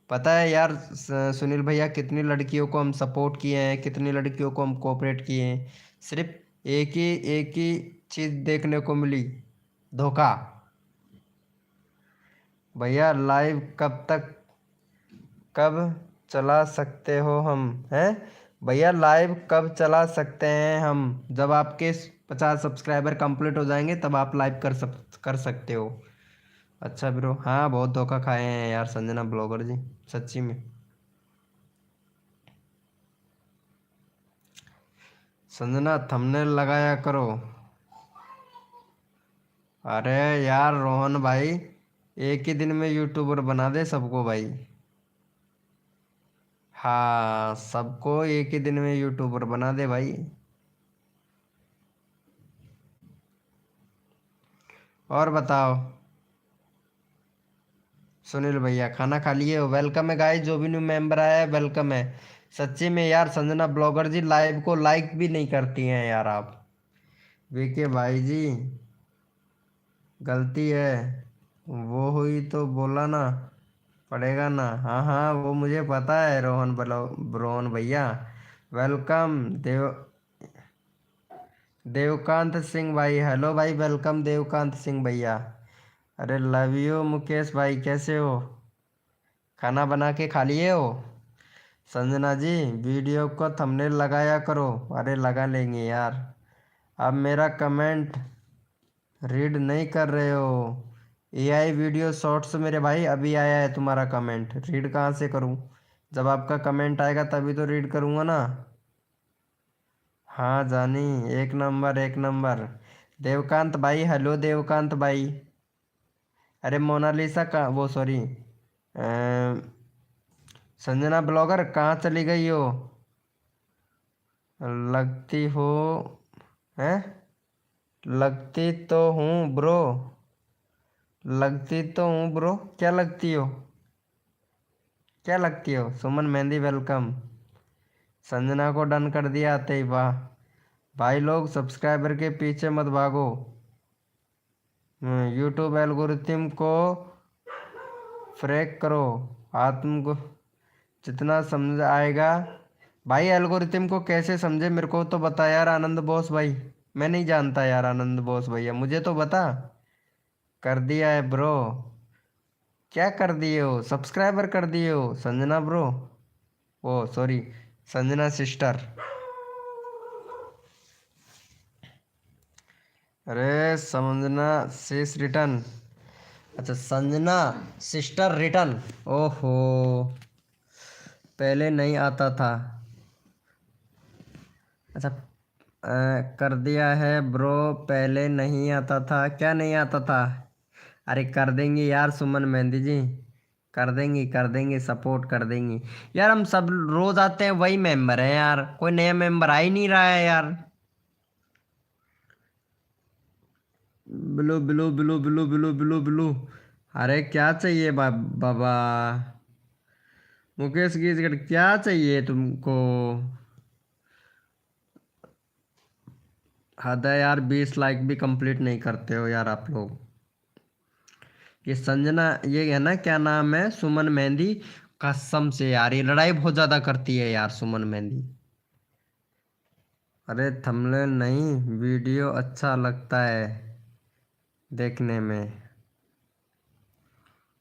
पता है यार सुनील भैया, कितनी लड़कियों को हम सपोर्ट किए हैं, कितनी लड़कियों को हम कोऑपरेट किए हैं, सिर्फ एक ही चीज़ देखने को मिली, धोखा। भैया लाइव कब चला सकते हो हम हैं? भैया लाइव कब चला सकते हैं हम? जब आपके 50 सब्सक्राइबर कंप्लीट हो जाएंगे तब आप लाइव कर सकते हो। अच्छा ब्रो, हाँ बहुत धोखा खाए हैं यार संजना ब्लॉगर जी, सच्ची में। संजना थंबनेल लगाया करो। अरे यार रोहन भाई, एक ही दिन में यूट्यूबर बना दे सबको भाई। हाँ, सबको एक ही दिन में यूट्यूबर बना दे भाई। और बताओ सुनील भैया, खाना खा लिए हो? वेलकम है गाइस, जो भी न्यू मेंबर आया है वेलकम है। सच्ची में यार संजना ब्लॉगर जी लाइव को लाइक भी नहीं करती हैं यार आप। वीके भाई जी गलती है, वो हुई तो बोला ना पड़ेगा ना। हाँ हाँ, वो मुझे पता है रोहन भैया। वेलकम देवकांत सिंह भाई, हेलो भाई, वेलकम देवकांत सिंह भैया। अरे लव यू मुकेश भाई, कैसे हो? खाना बना के खा लिए हो? संजना जी वीडियो को थंबनेल लगाया करो। अरे लगा लेंगे यार। अब मेरा कमेंट रीड नहीं कर रहे हो? एआई वीडियो शॉर्ट्स मेरे भाई, अभी आया है तुम्हारा कमेंट, रीड कहाँ से करूँ? जब आपका कमेंट आएगा तभी तो रीड करूँगा ना। हाँ जानी, एक नंबर एक नंबर। देवकांत भाई, हेलो देवकांत भाई। अरे मोनालिसा का वो सॉरी, संजना ब्लॉगर कहाँ चली गई हो? लगती हो हैं? लगती तो हूँ ब्रो, लगती तो हूँ ब्रो। क्या लगती हो? क्या लगती हो? सुमन मेहंदी वेलकम। संजना को डन कर दिया आते ही, वाह। भाई लोग सब्सक्राइबर के पीछे मत भागो। यूट्यूब एल्गोरिथम को फ्रैक करो। आत्म जितना समझ आएगा। भाई एल्गोरिथम को कैसे समझे, मेरे को तो बता यार आनंद बॉस भाई। मैं नहीं जानता यार आनंद बॉस भैया, मुझे तो बता। कर दिया है ब्रो। क्या कर दिए हो? सब्सक्राइबर कर दिए हो संजना ब्रो, ओ सॉरी संजना सिस्टर। अरे समझना सिस रिटर्न। अच्छा संजना सिस्टर रिटर्न। ओहो, पहले नहीं आता था। अच्छा कर दिया है ब्रो, पहले नहीं आता था। क्या नहीं आता था? अरे कर देंगे यार सुमन मेहंदी जी, कर देंगे सपोर्ट कर देंगे। यार हम सब रोज आते हैं वही मेंबर हैं यार, कोई नया मेंबर आ ही नहीं रहा है यार। Blue blue blue blue blue blue blue. अरे क्या चाहिए बाबा मुकेश कीचकट, क्या चाहिए तुमको? हद है यार, 20 लाइक भी कंप्लीट नहीं करते हो यार आप लोग। ये संजना, ये है ना, क्या नाम है, सुमन मेहंदी। कसम से यार, ये लड़ाई बहुत ज्यादा करती है यार सुमन मेहंदी। अरे थंबनेल नहीं, वीडियो अच्छा लगता है देखने में।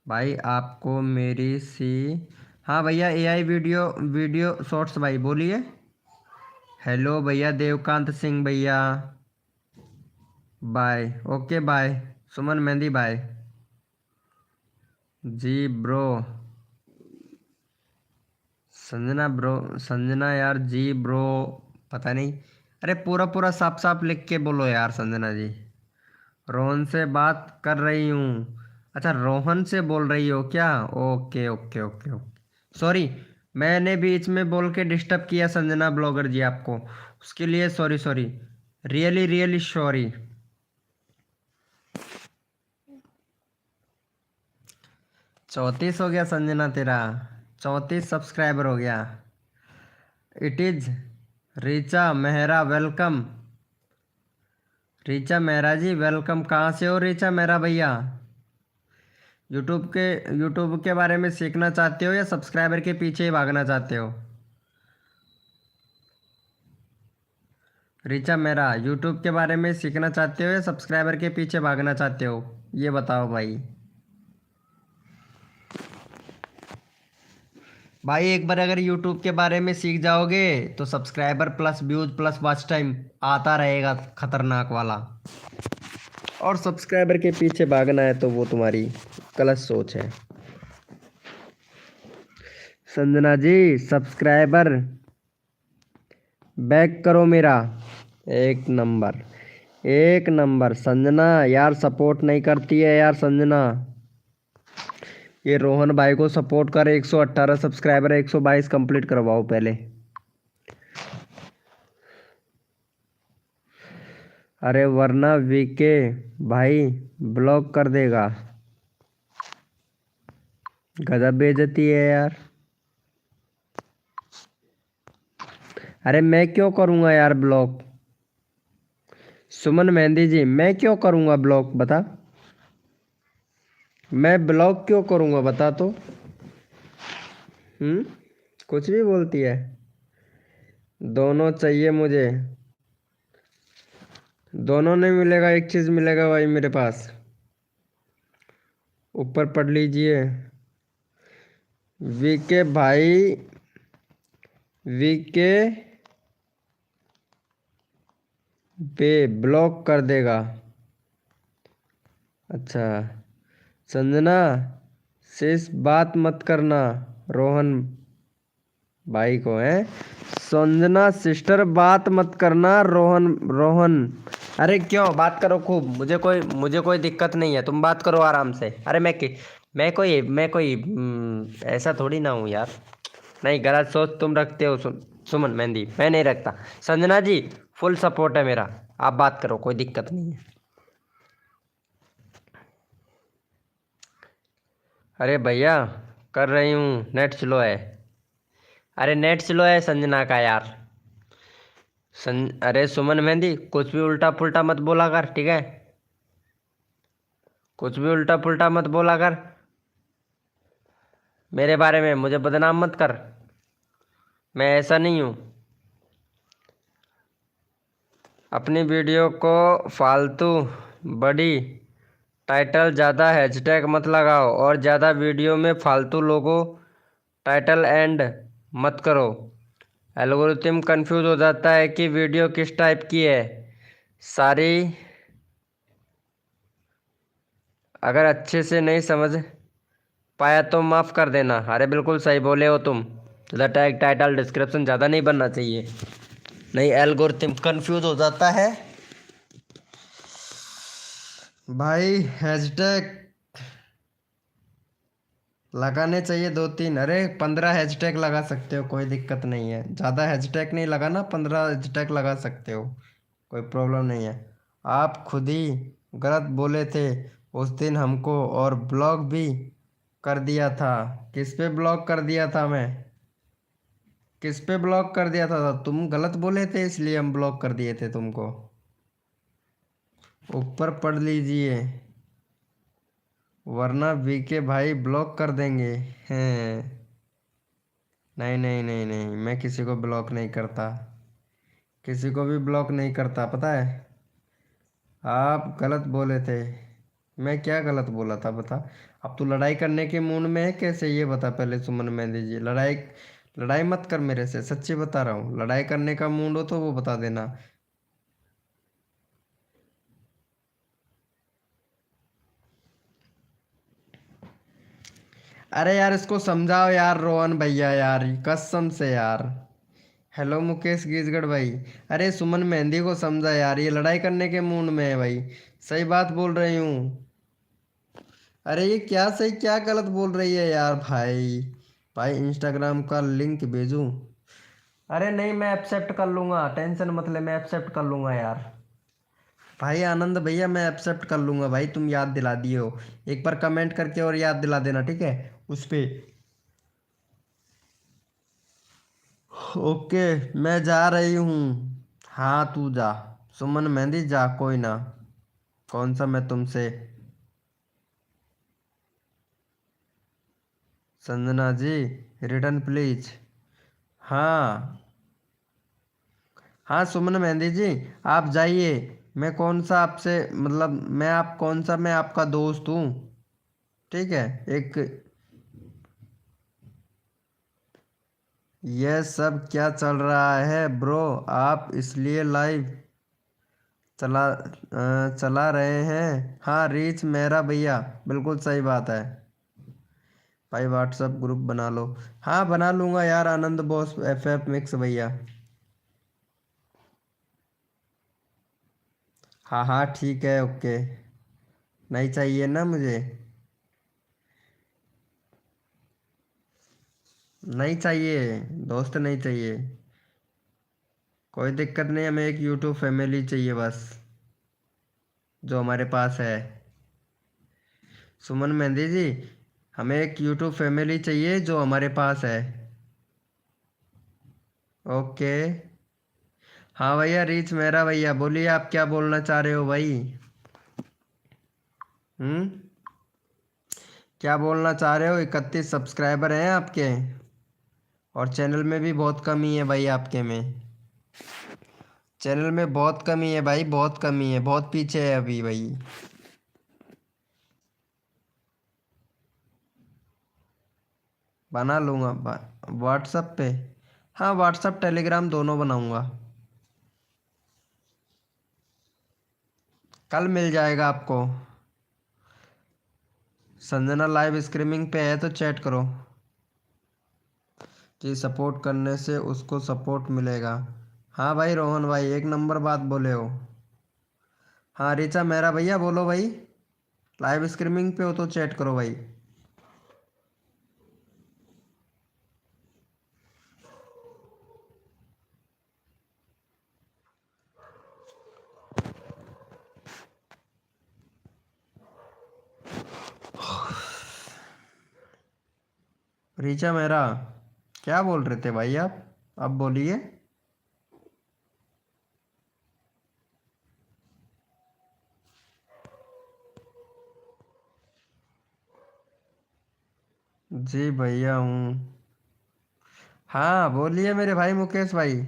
भाई आपको मेरी सी। हाँ भैया, एआई वीडियो, वीडियो शॉर्ट्स भाई बोलिए। हेलो भैया देवकांत सिंह भैया। Bye. Okay bye. Suman Mehndi bye. जी ब्रो। संजना ब्रो। संजना यार जी ब्रो। पता नहीं। अरे पूरा पूरा साफ साफ लिख के बोलो यार संजना जी। रोहन से बात कर रही हूँ। अच्छा, रोहन से बोल रही हो क्या? Okay okay okay okay, sorry. मैंने बीच में बोल के डिस्टर्ब किया संजना ब्लॉगर जी आपको। उसके लिए sorry sorry. Really really sorry. 34 हो गया संजना तेरा। 34 सब्सक्राइबर हो गया। It is Richa Mehra, welcome. Richa Mehra ji welcome. कहाँ से हो रीचा मेहरा भैया? यूट्यूब के बारे में सीखना चाहते हो या सब्सक्राइबर के पीछे ही भागना चाहते हो? रीचा मेहरा, यूट्यूब के बारे में सीखना चाहते हो या सब्सक्राइबर के पीछे भागना चाहते हो? ये बताओ भाई। भाई एक बार अगर यूट्यूब के बारे में सीख जाओगे तो subscriber plus views plus watch time आता रहेगा, खतरनाक वाला। और सब्सक्राइबर के पीछे भागना है तो वो तुम्हारी गलत सोच है। संजना जी सब्सक्राइबर बैक करो मेरा। एक नंबर। एक नंबर संजना यार, सपोर्ट नहीं करती है यार संजना। ये रोहन भाई को सपोर्ट कर, 118 सब्सक्राइबर, 122 कंप्लीट करवाओ पहले। अरे वरना वीके भाई ब्लॉक कर देगा। गजब बेइज्जती है यार। अरे मैं क्यों करूंगा यार ब्लॉक? सुमन मेहंदी जी, मैं क्यों करूंगा ब्लॉक बता? मैं ब्लॉक क्यों करूंगा बता तो। हम्म। कुछ भी बोलती है। दोनों चाहिए मुझे। दोनों नहीं मिलेगा, एक चीज मिलेगा भाई मेरे पास। ऊपर पढ़ लीजिए। वीके भाई, वीके पे ब्लॉक कर देगा। अच्छा। संजना से इस बात मत करना रोहन भाई को है। संजना सिस्टर बात मत करना रोहन। रोहन, अरे क्यों, बात करो खूब, मुझे कोई दिक्कत नहीं है, तुम बात करो आराम से। अरे मैं कोई ऐसा थोड़ी ना हूँ यार। नहीं, गलत सोच तुम रखते हो सुमन मेहंदी, मैं नहीं रखता। संजना जी फुल सपोर्ट है मेरा, आप बात करो, कोई दिक्कत नहीं है। अरे भैया कर रही हूँ, नेट स्लो है। अरे नेट स्लो है संजना का यार। अरे सुमन मेहंदी, कुछ भी उल्टा पुल्टा मत बोला कर, ठीक है? कुछ भी उल्टा पुल्टा मत बोला कर मेरे बारे में, मुझे बदनाम मत कर। मैं ऐसा नहीं हूँ। अपनी वीडियो को फालतू बड़ी टाइटल ज़्यादा हैशटैग मत लगाओ, और ज़्यादा वीडियो में फालतू लोगो टाइटल एंड मत करो। एल्गोरिथम कंफ्यूज हो जाता है कि वीडियो किस टाइप की है। सारी, अगर अच्छे से नहीं समझ पाया तो माफ़ कर देना। अरे बिल्कुल सही बोले हो तुम। ज़्यादा टैग टाइटल डिस्क्रिप्शन ज़्यादा नहीं बनना चाहिए, नहीं एल्गोरिथम कंफ्यूज हो जाता है। भाई हैशटैग लगाने चाहिए 2-3, अरे 15 हैशटैग लगा सकते हो, कोई दिक्कत नहीं है। ज़्यादा हैशटैग नहीं लगाना, 15 हैशटैग लगा सकते हो, कोई प्रॉब्लम नहीं है। आप खुद ही गलत बोले थे, उस दिन हमको और ब्लॉक भी कर दिया था। किस पे ब्लॉक कर दिया था मैं? किस पे ब्लॉक कर दिया था? तुम गलत बोले थे इसलिए हम ब्लॉक कर दिए थे तुमको। ऊपर पढ़ लीजिए, वरना वीके भाई ब्लॉक कर देंगे। हैं? नहीं नहीं नहीं नहीं, मैं किसी को ब्लॉक नहीं करता, किसी को भी ब्लॉक नहीं करता, पता है। आप गलत बोले थे। मैं क्या गलत बोला था बता। अब तू लड़ाई करने के मूड में है कैसे, ये बता पहले सुमन मेहंदी जी। लड़ाई लड़ाई मत कर मेरे से, सच्ची बता रहा हूँ। लड़ाई करने का मूड हो तो वो बता देना। अरे यार इसको समझाओ यार, रोहन भैया यार, कसम से यार। हेलो मुकेश गीजगढ़ भाई। अरे सुमन मेहंदी को समझा यार, ये लड़ाई करने के मूड में है भाई। सही बात बोल रही हूँ। अरे ये क्या सही क्या गलत बोल रही है यार भाई। भाई इंस्टाग्राम का लिंक भेजूं? अरे नहीं, मैं एक्सेप्ट कर लूंगा, टेंशन मत ले, मैं एक्सेप्ट कर लूंगा यार। भाई आनंद भैया मैं एक्सेप्ट कर लूंगा भाई, तुम याद दिला दिए हो। एक बार कमेंट करके और याद दिला देना, ठीक है? उस पे। ओके, मैं जा रही हूँ। हाँ तू जा, सुमन मेहंदी जा, कोई ना। कौन सा मैं तुमसे? Sanjana ji, return please. हाँ हाँ सुमन मेहंदी जी, आप जाइए। मैं कौन सा आपसे मतलब, मैं आप कौन सा, मैं आपका दोस्त हूँ, ठीक है? एक ये सब क्या चल रहा है ब्रो? आप इसलिए लाइव चला रहे हैं? हाँ रीच मेरा भैया, बिल्कुल सही बात है। भाई व्हाट्सअप ग्रुप बना लो। हाँ बना लूंगा यार, आनंद बॉस एफ एफ मिक्स भैया। हाँ हाँ ठीक है, ओके। नहीं चाहिए ना मुझे, नहीं चाहिए दोस्त, नहीं चाहिए। कोई दिक्कत नहीं, हमें एक यूट्यूब फैमिली चाहिए बस, जो हमारे पास है। सुमन मेहंदी जी, हमें एक यूट्यूब फैमिली चाहिए जो हमारे पास है। ओके। हाँ भैया रीच मेरा भैया, बोलिए आप क्या बोलना चाह रहे हो भाई? हम्म? क्या बोलना चाह रहे हो? 31 सब्सक्राइबर हैं आपके, और चैनल में भी बहुत कमी है भाई आपके में। चैनल में बहुत कमी है भाई, बहुत कमी है, बहुत पीछे है अभी भाई। बना लूंगा व्हाट्सएप पे। हाँ व्हाट्सएप टेलीग्राम दोनों बनाऊंगा। कल मिल जाएगा आपको। संजना लाइव स्ट्रीमिंग पे है तो चैट करो जी, सपोर्ट करने से उसको सपोर्ट मिलेगा। हाँ भाई रोहन भाई, एक नंबर बात बोले हो। हाँ रिचा मेरा भैया, बोलो भाई। लाइव स्ट्रीमिंग पे हो तो चैट करो भाई। रिचा मेरा, क्या बोल रहे थे भाई आप? अब बोलिए। जी भैया हूँ। हाँ बोलिए मेरे भाई मुकेश भाई।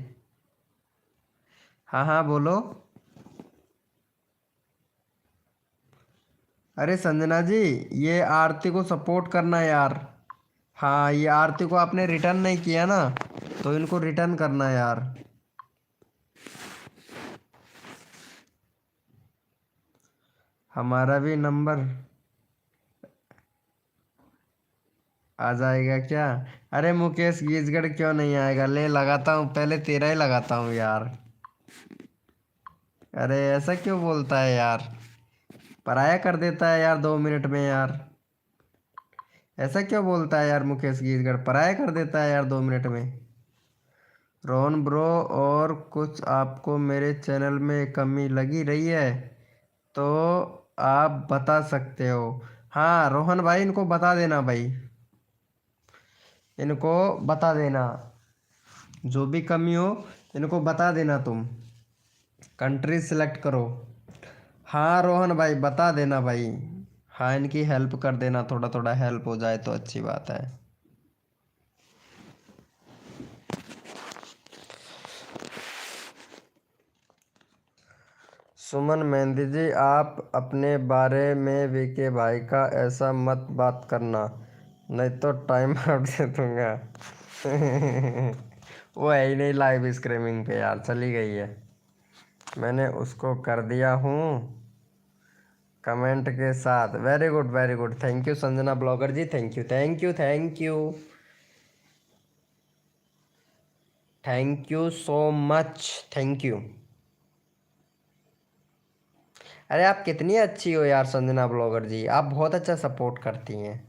हाँ हाँ बोलो। अरे संजना जी, ये आरती को सपोर्ट करना यार। हाँ ये आरती को आपने रिटर्न नहीं किया ना, तो इनको रिटर्न करना यार। हमारा भी नंबर आ जाएगा क्या? अरे मुकेश गीजगढ़ क्यों नहीं आएगा, ले लगाता हूँ, पहले तेरा ही लगाता हूँ यार। अरे ऐसा क्यों बोलता है यार, पराया कर देता है यार 2 मिनट में यार। ऐसा क्यों बोलता है यार मुकेश गीजगढ़, पराया कर देता है यार 2 मिनट में। रोहन ब्रो, और कुछ आपको मेरे चैनल में कमी लगी रही है तो आप बता सकते हो। हाँ रोहन भाई, इनको बता देना भाई, इनको बता देना, जो भी कमी हो इनको बता देना तुम, कंट्री सिलेक्ट करो। हाँ रोहन भाई बता देना भाई। हाँ इनकी हेल्प कर देना, थोड़ा थोड़ा हेल्प हो जाए तो अच्छी बात है। सुमन मेहंदी जी, आप अपने बारे में वीके भाई का ऐसा मत बात करना, नहीं तो टाइम आउट दे दूंगा। वो है ही नहीं लाइव स्ट्रीमिंग पे यार, चली गई है। मैंने उसको कर दिया हूँ कमेंट के साथ। Very good very good, thank you Sanjana blogger ji, thank you thank you thank you thank you so much, thank you. अरे आप कितनी अच्छी हो यार संजना ब्लॉगर जी, आप बहुत अच्छा सपोर्ट करती हैं।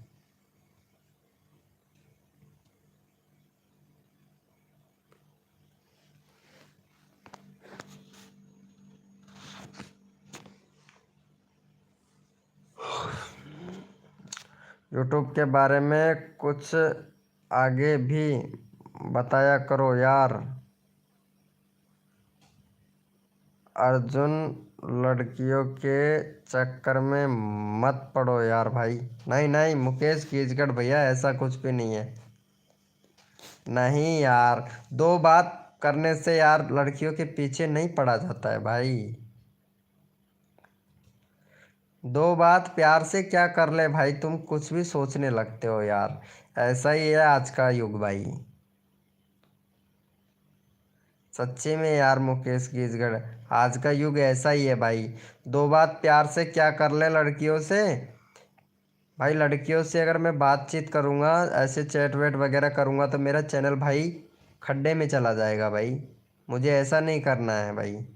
यूट्यूब के बारे में कुछ आगे भी बताया करो यार अर्जुन, लड़कियों के चक्कर में मत पड़ो यार भाई। नहीं नहीं मुकेश कीचगढ़ भैया, ऐसा कुछ भी नहीं है। नहीं यार, दो बात करने से यार लड़कियों के पीछे नहीं पड़ा जाता है भाई। दो बात प्यार से क्या कर ले भाई, तुम कुछ भी सोचने लगते हो यार। ऐसा ही है आज का युग भाई, सच्ची में यार मुकेश कीचगढ़, आज का युग ऐसा ही है भाई। दो बात प्यार से क्या कर ले लड़कियों से भाई, लड़कियों से अगर मैं बातचीत करूँगा, ऐसे चैट वैट वगैरह करूँगा तो मेरा चैनल भाई खड्डे में चला जाएगा भाई। मुझे ऐसा नहीं करना है भाई।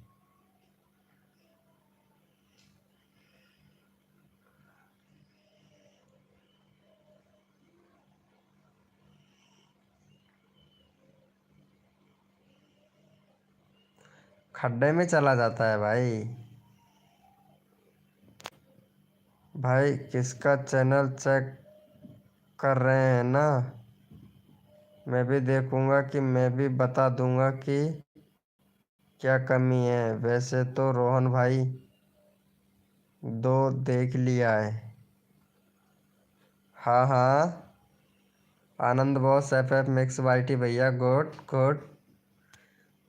खड्डे में चला जाता है भाई। भाई किसका चैनल चेक कर रहे हैं ना, मैं भी देखूंगा कि मैं भी बता दूंगा कि क्या कमी है। वैसे तो रोहन भाई दो देख लिया है। हाँ हाँ, Anand boss F F mix YT भैया, गुड गुड,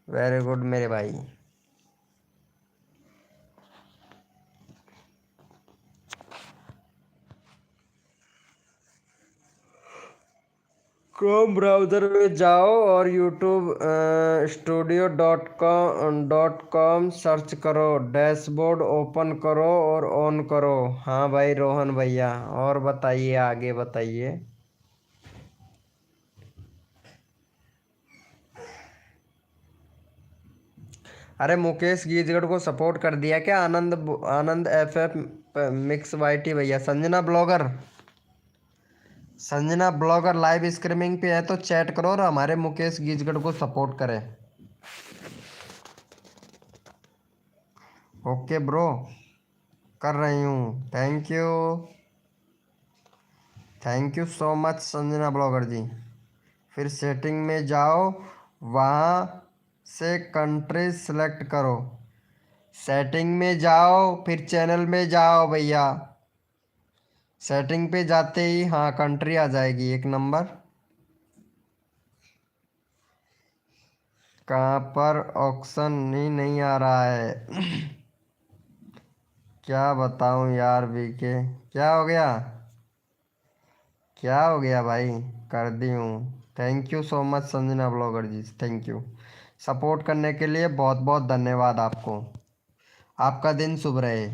वेरी गुड मेरे भाई। क्रोम ब्राउज़र में जाओ और यूट्यूब studio.com सर्च करो, डैशबोर्ड ओपन करो और ऑन करो। हाँ भाई रोहन भैया, और बताइए, आगे बताइए। अरे मुकेश गीजगढ़ को सपोर्ट कर दिया क्या? आनंद एफ एफ मिक्स वाईटी भैया, संजना ब्लॉगर लाइव स्ट्रीमिंग पे है तो चैट करो और हमारे मुकेश गीजगढ़ को सपोर्ट करें। ओके ब्रो, कर रही हूँ, thank you so much Sanjana blogger ji. फिर सेटिंग में जाओ, वहाँ से कंट्री सेलेक्ट करो। सेटिंग में जाओ, फिर चैनल में जाओ भैया। सेटिंग पे जाते ही हाँ कंट्री आ जाएगी, एक नंबर। कहाँ पर? ऑप्शन ही नहीं आ रहा है। क्या बताऊँ यार वीके, क्या हो गया? क्या हो गया भाई? कर दी हूँ। Thank you so much Sanjana blogger ji, thank you. Support करने के लिए बहुत बहुत धन्यवाद आपको। आपका दिन शुभ रहे।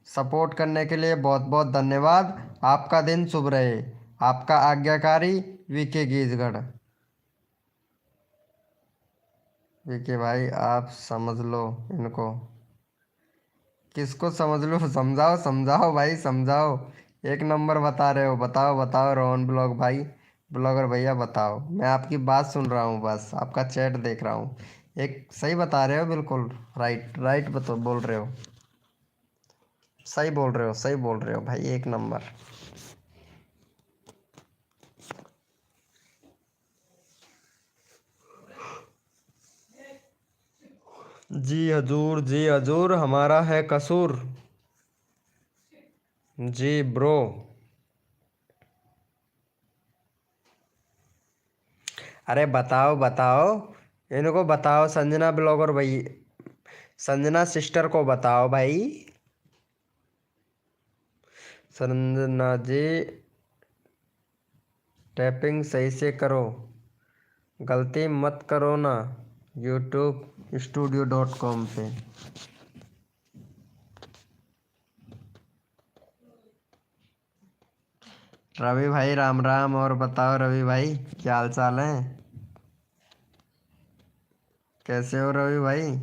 सपोर्ट करने के लिए बहुत बहुत धन्यवाद। आपका दिन शुभ रहे। आपका आज्ञाकारी वीके गीजगढ़। वीके भाई आप समझ लो इनको। किसको समझ लो? समझाओ समझाओ भाई समझाओ। एक नंबर बता रहे हो, बताओ बताओ रोहन भाई, ब्लॉगर भैया बताओ। मैं आपकी बात सुन रहा हूँ, बस आपका चैट देख रहा हूँ। एक सही बता रहे हो, बिल्कुल राइट राइट बोल रहे हो। सही बोल रहे हो, सही बोल रहे हो भाई, एक नंबर। जी हजूर, हमारा है कसूर। जी ब्रो। अरे बताओ बताओ, इनको बताओ, संजना ब्लॉगर भाई, संजना सिस्टर को बताओ भाई। संजना जी, टैपिंग सही से करो, गलती मत करो ना। यूट्यूब स्टूडियो.com पे। रवि भाई राम राम, और बताओ रवि भाई, क्या हाल चाल है? कैसे हो रवि भाई?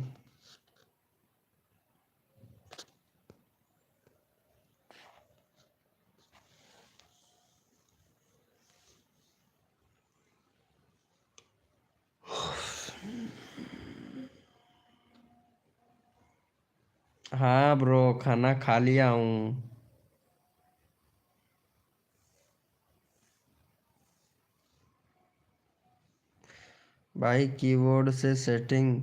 हाँ ब्रो, खाना खा लिया हूँ। भाई कीबोर्ड से सेटिंग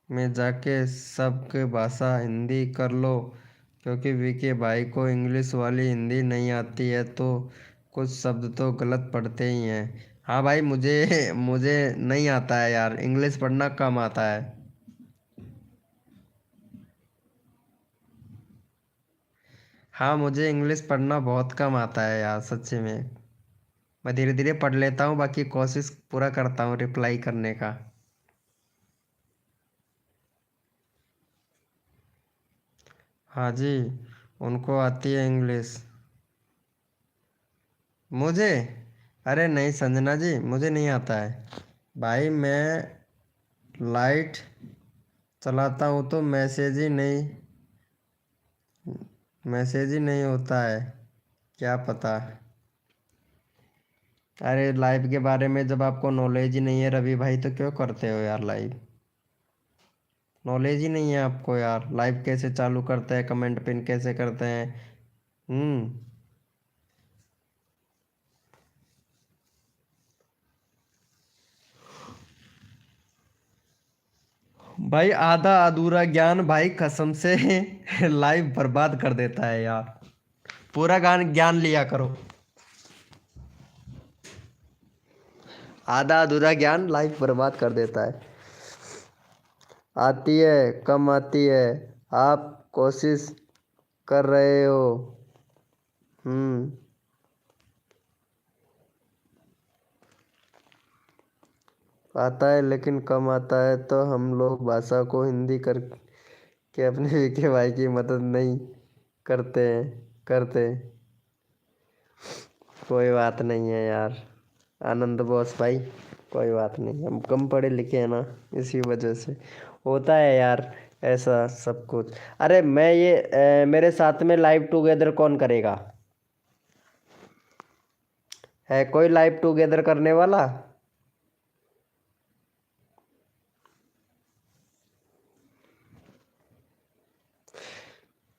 में जाके सबके भाषा हिंदी कर लो, क्योंकि विके भाई को इंग्लिश वाली हिंदी नहीं आती है, तो कुछ शब्द तो गलत पढ़ते ही हैं। हाँ भाई, मुझे मुझे नहीं आता है यार, इंग्लिश पढ़ना कम आता है। हाँ, मुझे इंग्लिश पढ़ना बहुत कम आता है यार, सच्ची में। मैं धीरे धीरे पढ़ लेता हूँ, बाकी कोशिश पूरा करता हूँ रिप्लाई करने का। हाँ जी, उनको आती है इंग्लिश। मुझे, अरे नहीं संजना जी, मुझे नहीं आता है। भाई मैं लाइट चलाता हूँ तो मैसेज ही नहीं होता है, क्या पता। अरे लाइव के बारे में जब आपको नॉलेज ही नहीं है रवि भाई, तो क्यों करते हो यार लाइव? नॉलेज ही नहीं है आपको यार, लाइव कैसे चालू करते हैं, कमेंट पिन कैसे करते हैं। हम्म। भाई आधा अधूरा ज्ञान भाई कसम से लाइव बर्बाद कर देता है यार। पूरा ज्ञान ज्ञान लिया करो। आधा अधूरा ज्ञान लाइफ बर्बाद कर देता है। आती है, कम आती है, आप कोशिश कर रहे हो। हम्म। आता है लेकिन कम आता है, तो हम लोग भाषा को हिंदी करके अपने विके भाई की मदद नहीं करते। कोई बात नहीं है यार, आनंद बॉस भाई, कोई बात नहीं, हम कम पढ़े लिखे हैं ना, इसी वजह से होता है यार ऐसा सब कुछ। अरे मैं ये मेरे साथ में लाइव टुगेदर कौन करेगा? है कोई लाइव टुगेदर करने वाला?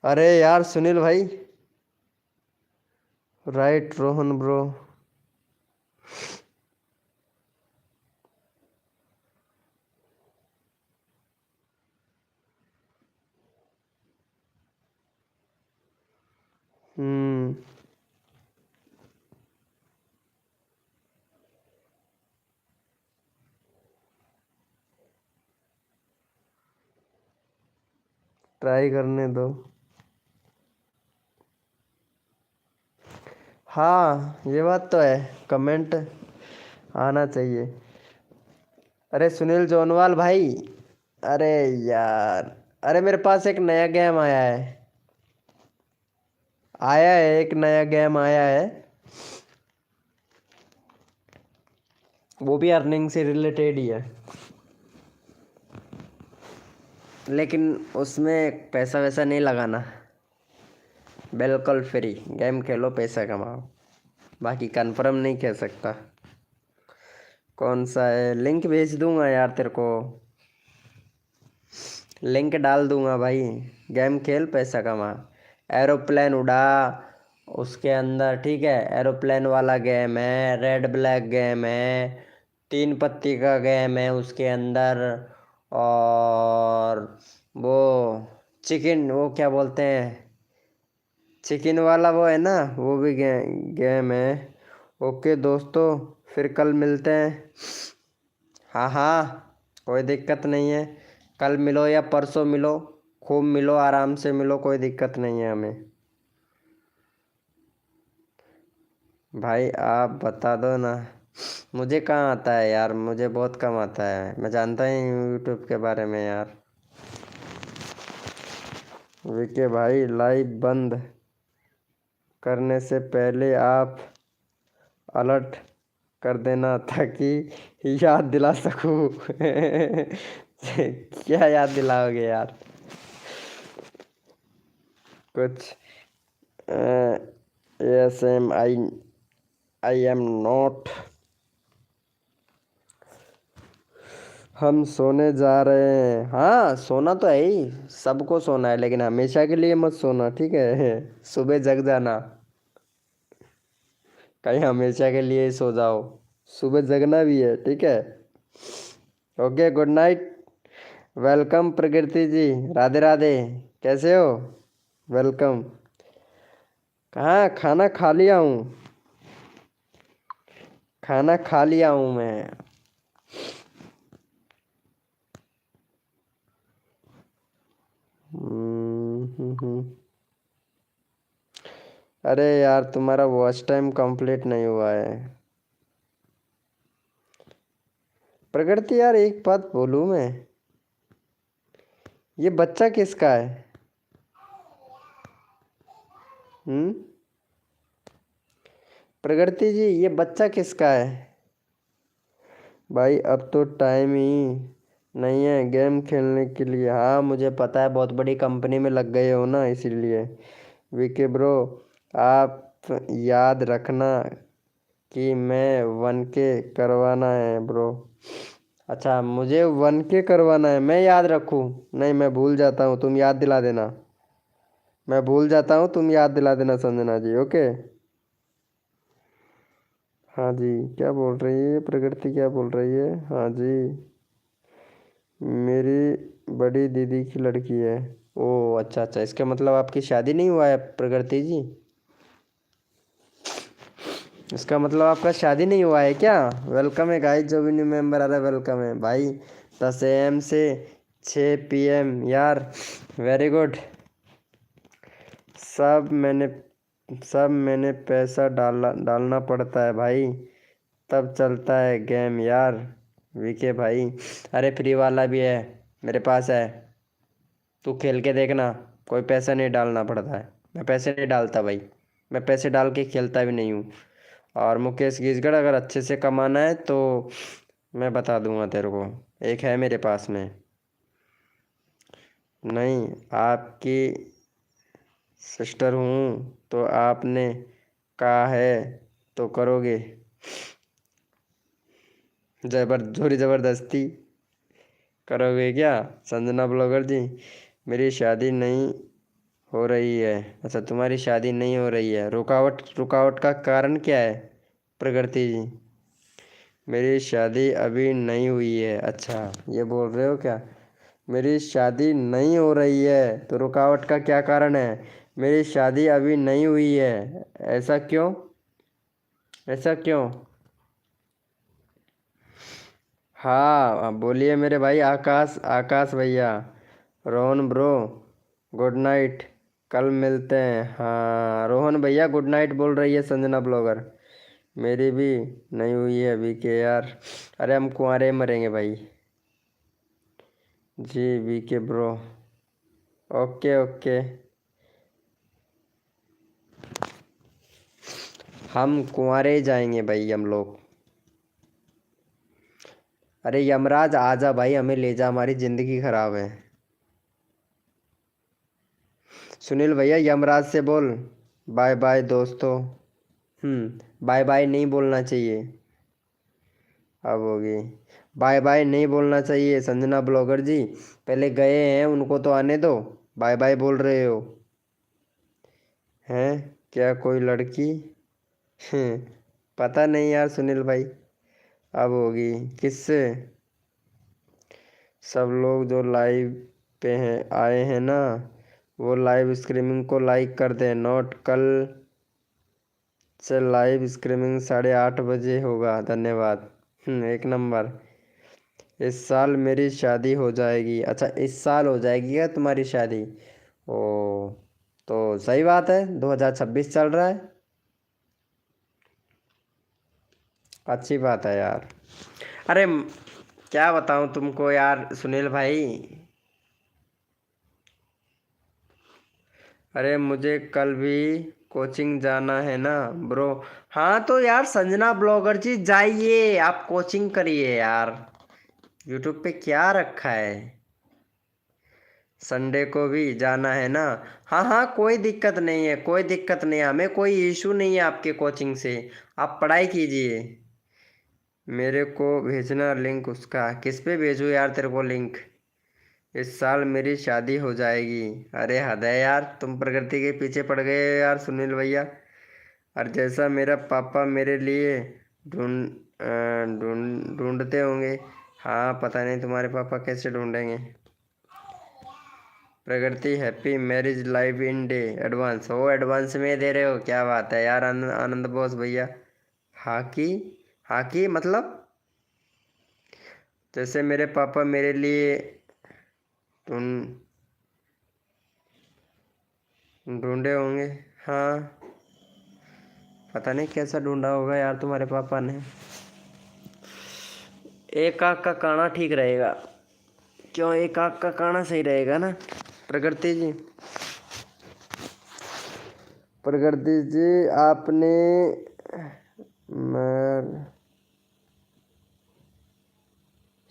अरे यार सुनील भाई। Right Rohan bro. हम्म। ट्राई करने दो। हाँ ये बात तो है, कमेंट आना चाहिए। अरे सुनील जोनवाल भाई, अरे यार, अरे मेरे पास एक नया गेम आया है, एक नया गेम आया है, वो भी अर्निंग से रिलेटेड ही है, लेकिन उसमें पैसा वैसा नहीं लगाना, बिल्कुल फ्री गेम खेलो पैसा कमाओ। बाकी कंफर्म नहीं कह सकता कौन सा है, लिंक भेज दूंगा यार तेरे को, लिंक डाल दूंगा भाई। गेम खेल पैसा कमा, एरोप्लेन उड़ा उसके अंदर, ठीक है। एरोप्लेन वाला गेम है, रेड ब्लैक गेम है, 3 पत्ती का गेम है उसके अंदर। और वो चिकन, वो क्या बोलते हैं, चिकन वाला वो है ना, वो भी गेम है। ओके दोस्तों, फिर कल मिलते हैं। हाँ हाँ, कोई दिक्कत नहीं है। कल मिलो या परसों मिलो, खूब मिलो, आराम से मिलो, कोई दिक्कत नहीं है हमें। भाई आप बता दो ना, मुझे कहाँ आता है यार, मुझे बहुत कम आता है, मैं जानता ही नहीं यूट्यूब के बारे में यार। विके भाई लाइव बंद करने से पहले आप अलर्ट कर देना ताकि याद दिला सकूं। क्या याद दिलाओगे यार, कुछ। Yes am I am not. हम सोने जा रहे हैं, हाँ सोना तो है ही, सबको सोना है, लेकिन हमेशा के लिए मत सोना, ठीक है। सुबह जग जाना, कहीं हमेशा के लिए ही सो जाओ, सुबह जगना भी है, ठीक है। Okay, good night. वेलकम प्रकृति जी, राधे राधे, कैसे हो? वेलकम। कहाँ, खाना खा लिया हूँ, खाना खा लिया हूँ मैं। अरे यार तुम्हारा वॉच टाइम कंप्लीट नहीं हुआ है। प्रकृति यार, एक बात बोलूँ मैं, ये बच्चा किसका है? हम्म, प्रकृति जी, ये बच्चा किसका है? भाई अब तो टाइम ही नहीं है गेम खेलने के लिए। हाँ मुझे पता है, बहुत बड़ी कंपनी में लग गए हो ना, इसीलिए। विके ब्रो, आप याद रखना कि मैं 1K करवाना है ब्रो। अच्छा, मुझे 1K करवाना है, मैं याद रखूँ? नहीं, मैं भूल जाता हूँ, तुम याद दिला देना। मैं भूल जाता हूँ, तुम याद दिला देना संजना जी, ओके। हाँ जी, क्या बोल रही है प्रकृति, क्या बोल रही है? हाँ जी, मेरी बड़ी दीदी की लड़की है। ओ अच्छा अच्छा, इसका मतलब आपकी शादी नहीं हुआ है प्रकृति जी? इसका मतलब आपका शादी नहीं हुआ है क्या? वेलकम है गाइस, जो भी न्यू मेंबर आ रहा है वेलकम है भाई। 10 AM से 6 PM यार, वेरी गुड। सब मैंने सब मैंने पैसा डालना पड़ता है भाई, तब चलता है गेम यार। विके भाई, अरे फ्री वाला भी है, मेरे पास है, तू खेल के देखना, कोई पैसा नहीं डालना पड़ता है। मैं पैसे नहीं डालता भाई, मैं पैसे डाल के खेलता भी नहीं हूँ। और मुकेश गिजगढ़, अगर अच्छे से कमाना है तो मैं बता दूंगा तेरे को, एक है मेरे पास में। नहीं, आपकी सिस्टर हूँ तो आपने कहा है तो करोगे, थोड़ी ज़बरदस्ती करोगे क्या? संजना ब्लॉगर जी, मेरी शादी नहीं हो रही है। अच्छा, तुम्हारी शादी नहीं हो रही है, रुकावट रुकावट का कारण क्या है प्रकृति जी? मेरी शादी अभी नहीं हुई है। अच्छा, ये बोल रहे हो क्या? मेरी शादी नहीं हो रही है तो रुकावट का क्या कारण है? मेरी शादी अभी नहीं हुई है, ऐसा क्यों? ऐसा क्यों? हाँ बोलिए मेरे भाई, आकाश आकाश भैया। रोहन ब्रो, गुड नाइट, कल मिलते हैं। हाँ रोहन भैया गुड नाइट बोल रही है संजना ब्लॉगर। मेरी भी नहीं हुई है अभी के यार, अरे हम कुंवारे मरेंगे भाई। जी वीके ब्रो, ओके ओके, हम कुंवारे ही जाएंगे भाई हम लोग। अरे यमराज आजा भाई, हमें ले जा, हमारी ज़िंदगी ख़राब है। सुनील भैया यमराज से बोल बाय बाय दोस्तों। बाय बाय नहीं बोलना चाहिए, अब होगी। बाय बाय नहीं बोलना चाहिए संजना ब्लॉगर जी, पहले गए हैं उनको तो आने दो, बाय बाय बोल रहे हो। है क्या कोई लड़की? पता नहीं यार सुनील भाई, अब होगी किससे? सब लोग जो लाइव पे हैं आए हैं ना, वो लाइव स्ट्रीमिंग को लाइक कर दें। नोट कल से लाइव स्ट्रीमिंग 8:30 बजे होगा। धन्यवाद। एक नंबर। इस साल मेरी शादी हो जाएगी। अच्छा, इस साल हो जाएगी क्या तुम्हारी शादी? ओ, तो सही बात है, 2026 चल रहा है। अच्छी बात है यार। अरे क्या बताऊं तुमको यार सुनील भाई। अरे मुझे कल भी कोचिंग जाना है ना ब्रो। हाँ तो यार संजना ब्लॉगर जी जाइए, आप कोचिंग करिए यार। यूट्यूब पे क्या रखा है? संडे को भी जाना है ना? हाँ हाँ, कोई दिक्कत नहीं है, कोई दिक्कत नहीं है, हमें कोई इशू नहीं है आपके कोचिंग से। आप पढ़ाई कीजिए। मेरे को भेजना लिंक उसका। किस पे भेजूँ यार तेरे को लिंक? इस साल मेरी शादी हो जाएगी। अरे हद है यार, तुम प्रकृति के पीछे पड़ गए हो यार सुनील भैया। और जैसा मेरा पापा मेरे लिए ढूंढते होंगे। हाँ, पता नहीं तुम्हारे पापा कैसे ढूंढेंगे। प्रकृति happy marriage live in day advance. हो, एडवांस में दे रहे हो? क्या बात है यार आनंद बोस भैया। हाकी? हाकी मतलब? जैसे मेरे पापा मेरे लिए ढूंढ ढूंढे होंगे। हाँ, पता नहीं कैसा ढूंढा होगा यार तुम्हारे पापा ने। एक आँख का काना ठीक रहेगा। क्यों, एक आँख का काना सही रहेगा ना प्रकृति जी? प्रकृति जी, आपने मर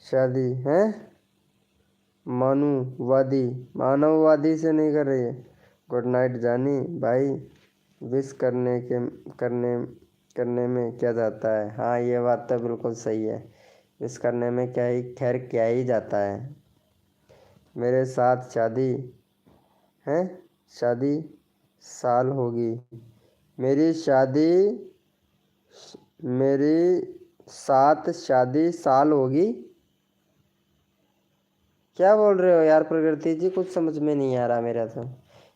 शादी है मानववादी मानववादी से नहीं कर रही है। गुड नाइट जानी भाई। विश करने करने में क्या जाता है? हाँ, ये बात तो बिल्कुल सही है। विश करने में क्या ही, खैर क्या ही जाता है। मेरे साथ शादी है, शादी साल होगी। मेरी शादी मेरी साथ शादी साल होगी। क्या बोल रहे हो यार प्रकृति जी? कुछ समझ में नहीं आ रहा मेरा तो।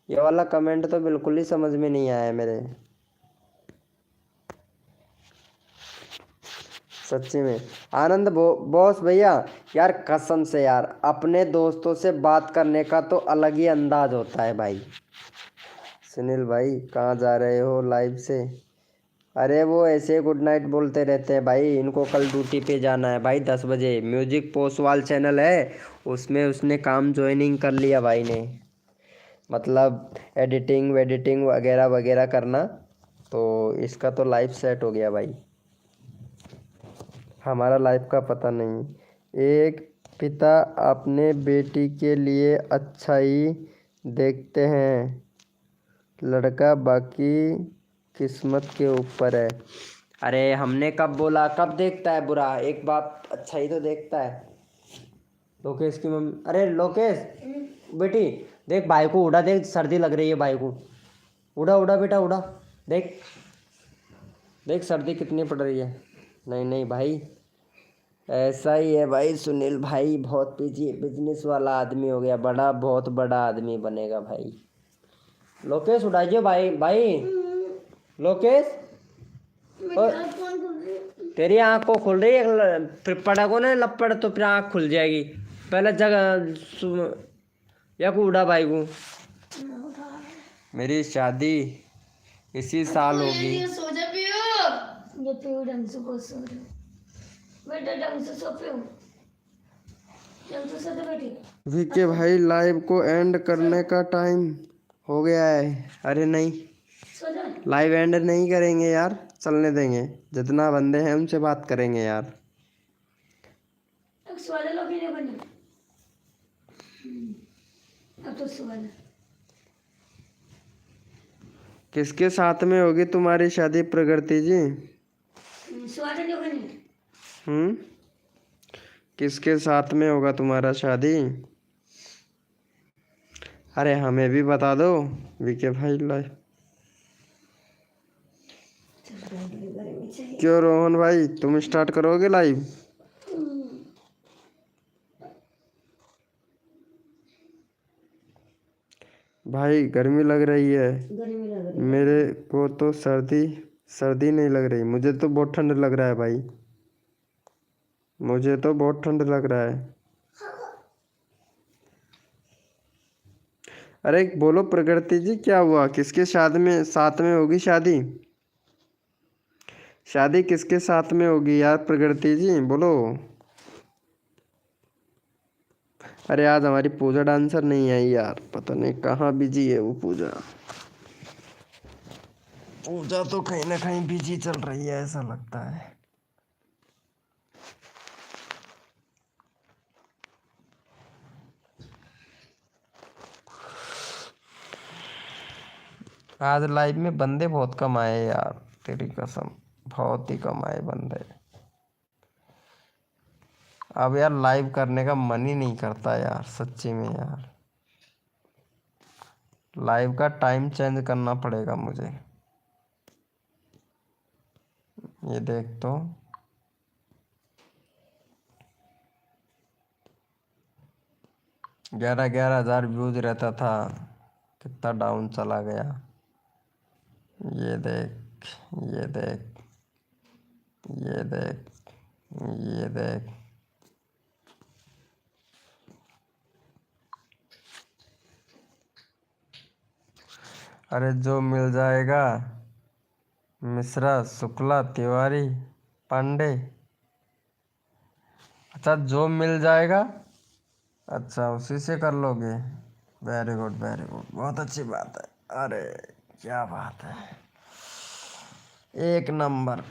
ये वाला कमेंट तो बिल्कुल ही समझ में नहीं आया मेरे, सच्ची में। आनंद बॉस भैया, यार कसम से यार, अपने दोस्तों से बात करने का तो अलग ही अंदाज होता है भाई। सुनील भाई कहाँ जा रहे हो लाइव से? अरे वो ऐसे गुड नाइट बोलते रहते हैं भाई, इनको कल ड्यूटी पे जाना है भाई 10 बजे। म्यूजिक पोस्टवाल चैनल है, उसमें उसने काम ज्वाइनिंग कर लिया भाई ने। मतलब एडिटिंग वेडिटिंग वगैरह वगैरह करना, तो इसका तो लाइफ सेट हो गया भाई। हमारा लाइफ का पता नहीं। एक पिता अपने बेटी के लिए अच्छा ही देखते हैं, लड़का बाकी किस्मत के ऊपर है। अरे हमने कब बोला? कब देखता है बुरा? एक बात, अच्छा ही तो देखता है। लोकेश की मम्मी, अरे लोकेश बेटी, देख भाई को उड़ा, देख सर्दी लग रही है भाई को। उड़ा उड़ा बेटा उड़ा। देख देख सर्दी कितनी पड़ रही है। नहीं नहीं भाई, ऐसा ही है भाई। सुनील भाई बहुत बिजनेस वाला आदमी हो गया, बड़ा बहुत बड़ा आदमी बनेगा भाई। लोकेश उड़ाइए भाई भाई। लोकेश, तेरी आँख को खुल रही है, फिर पड़ोगे ना लपड़ तो फिर आँख खुल जाएगी। पहले जगह या को उड़ा भाई को। मेरी शादी इसी साल होगी। सो जा पियो, ये पियो ढंग से को सो रहे बेटा, ढंग से सो पियो, ढंग से सो बेटी। वीके भाई लाइव को एंड करने का टाइम हो गया है। अरे नहीं, लाइव एंड नहीं करेंगे यार, चलने देंगे। जितना बंदे हैं उनसे बात करेंगे यार। अब तो सवाल किसके साथ में होगी तुम्हारी शादी प्रकृति जी? किसके साथ में होगा तुम्हारा शादी? अरे हमें भी बता दो वीके भाई लाइव। गर्मी चाहिए। क्यों रोहन भाई, तुम स्टार्ट करोगे लाइव? भाई गर्मी लग रही है। गर्मी लग रही है। मेरे को तो सर्दी सर्दी नहीं लग रही, मुझे तो बहुत ठंड लग रहा है भाई, मुझे तो बहुत ठंड लग रहा है। अरे बोलो प्रकृति जी, क्या हुआ? किसके साथ में होगी शादी? शादी किसके साथ में होगी यार प्रकृति जी, बोलो। अरे आज हमारी पूजा डांसर नहीं आई यार, पता नहीं कहाँ बिजी है वो पूजा। पूजा तो कहीं ना कहीं बिजी चल रही है ऐसा लगता है। आज लाइव में बंदे बहुत कम आए यार, तेरी कसम, बहुत ही कम आए बंदे। अब यार लाइव करने का मन ही नहीं करता यार, सच्ची में यार। लाइव का टाइम चेंज करना पड़ेगा मुझे। ये देख तो, 11,000 व्यूज रहता था, कितना डाउन चला गया। ये देख, ये देख, ये देख, ये देख। अरे जो मिल जाएगा, मिश्रा, शुक्ला, तिवारी, पांडे। अच्छा जो मिल जाएगा, अच्छा उसी से कर लोगे। वेरी गुड, वेरी गुड, बहुत अच्छी बात है। अरे क्या बात है, एक नंबर।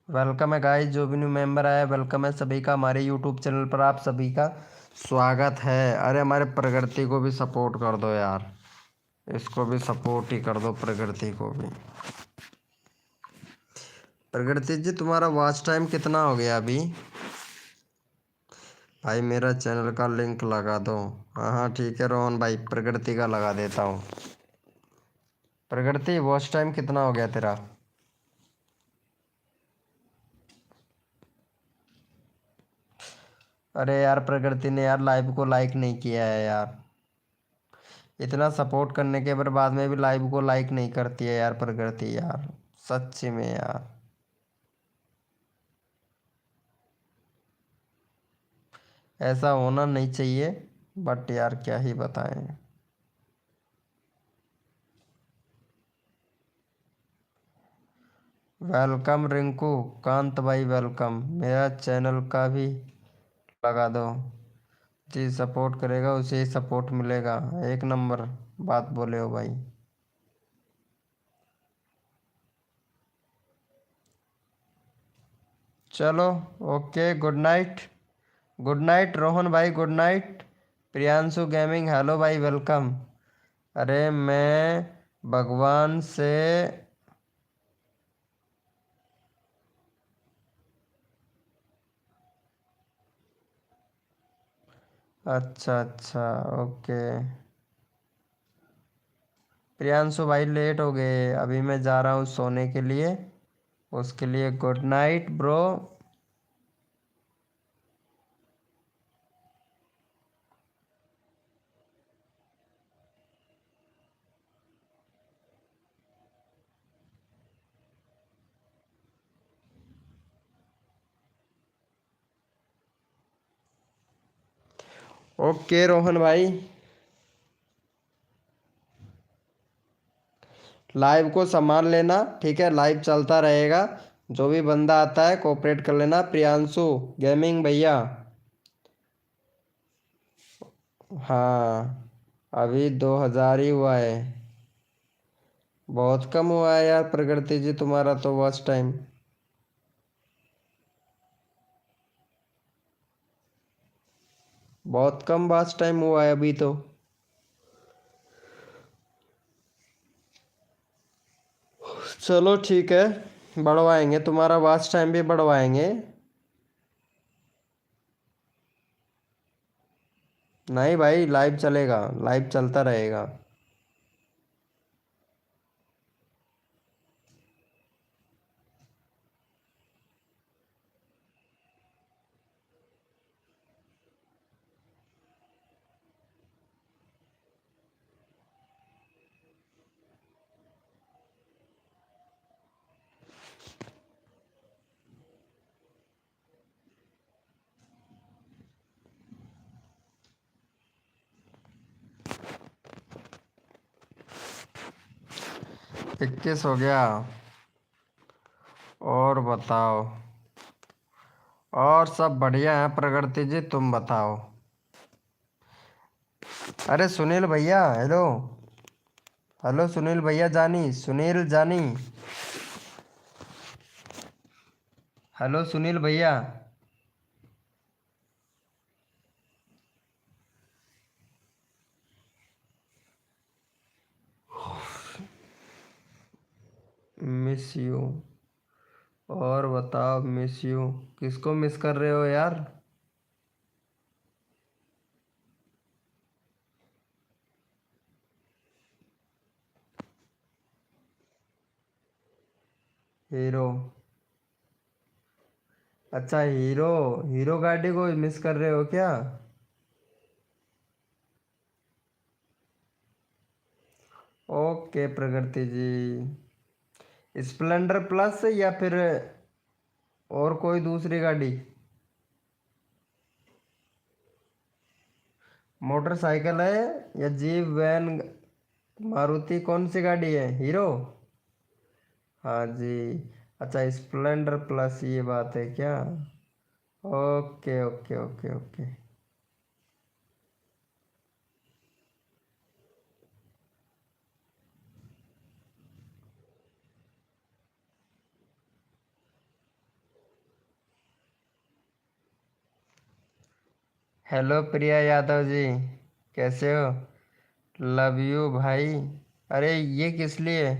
वेलकम है गाइस, जो भी न्यू मेंबर आया वेलकम है सभी का हमारे यूट्यूब चैनल पर, आप सभी का स्वागत है। अरे हमारे प्रकृति को भी सपोर्ट कर दो यार, इसको भी सपोर्ट ही कर दो, प्रकृति को भी। प्रकृति जी तुम्हारा वॉच टाइम कितना हो गया अभी? भाई मेरा चैनल का लिंक लगा दो। हाँ हाँ ठीक है रोहन भाई, प्रकृति का लगा देता हूँ। प्रकृति वॉच टाइम कितना हो गया तेरा? अरे यार प्रकृति ने यार लाइव को लाइक नहीं किया है यार, इतना सपोर्ट करने के बाद में भी लाइव को लाइक नहीं करती है यार प्रकृति यार, सच्ची में यार। ऐसा होना नहीं चाहिए, बट यार क्या ही बताएं। वेलकम रिंकू, कांत भाई वेलकम, मेरा चैनल का भी लगा दो। जी सपोर्ट करेगा उसे ही सपोर्ट मिलेगा, एक नंबर बात बोले हो भाई। चलो okay, good night. Good night Rohan भाई, good night. Priyanshu gaming hello भाई वेलकम। अरे मैं भगवान से, अच्छा अच्छा, ओके। प्रियांशु भाई लेट हो गए, अभी मैं जा रहा हूँ सोने के लिए, उसके लिए good night bro. Okay Rohan भाई, लाइव को संभाल लेना, ठीक है, लाइव चलता रहेगा, जो भी बंदा आता है कोऑपरेट कर लेना। प्रियांशु गेमिंग भैया, हाँ अभी 2,000 ही हुआ है, बहुत कम हुआ है यार प्रकृति जी तुम्हारा तो वॉच टाइम, बहुत कम वॉच टाइम हुआ है अभी तो। चलो ठीक है, बढ़वाएंगे तुम्हारा वॉच टाइम भी बढ़वाएंगे। नहीं भाई, लाइव चलेगा, लाइव चलता रहेगा। इक्कीस हो गया। और बताओ। और सब बढ़िया है प्रगति जी, तुम बताओ। अरे सुनील भैया, हेलो। हेलो सुनील भैया जानी, सुनील जानी। हेलो सुनील भैया। Miss you. और बताओ, मिस यू। किसको मिस कर रहे हो यार? हीरो। अच्छा हीरो। हीरो गाड़ी को मिस कर रहे हो क्या? ओके प्रगति जी। स्प्लेंडर प्लस या फिर और कोई दूसरी गाड़ी? मोटरसाइकिल है या जीप वैन? मारुति कौन सी गाड़ी है, हीरो? हाँ जी। अच्छा स्प्लेंडर प्लस, ये बात है क्या? Okay okay okay okay. Hello Priya Yadav ji, कैसे हो? लव यू भाई। अरे ये किस लिए?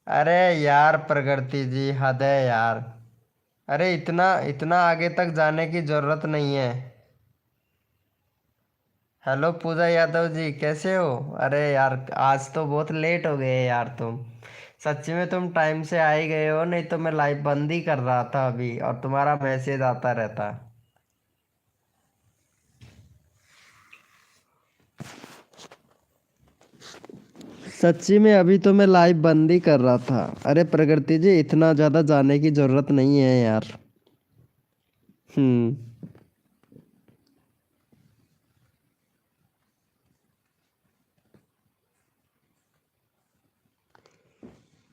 अरे यार प्रगति जी, हद है यार। अरे इतना इतना आगे तक जाने की जरूरत नहीं है। हेलो पूजा यादव जी, कैसे हो? अरे यार आज तो बहुत लेट हो गए यार तुम। सच्ची में तुम टाइम से आ ही गए हो, नहीं तो मैं लाइव बंद ही कर रहा था अभी और तुम्हारा मैसेज आता रहता। सच्ची में अभी तो मैं लाइव बंद ही कर रहा था। अरे प्रगति जी, इतना ज्यादा जाने की जरूरत नहीं है यार। हम्म।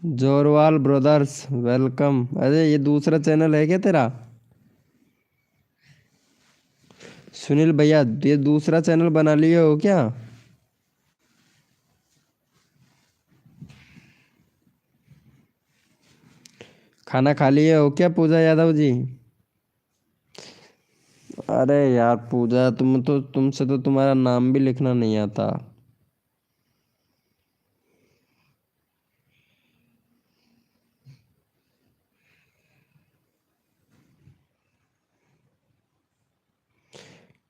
Jorwal brothers, welcome. अरे ये दूसरा चैनल है क्या तेरा? सुनील भैया, ये दूसरा चैनल बना लिए हो क्या? खाना खा लिए हो क्या पूजा यादव जी? अरे यार पूजा, तुमसे तो तुम्हारा नाम भी लिखना नहीं आता।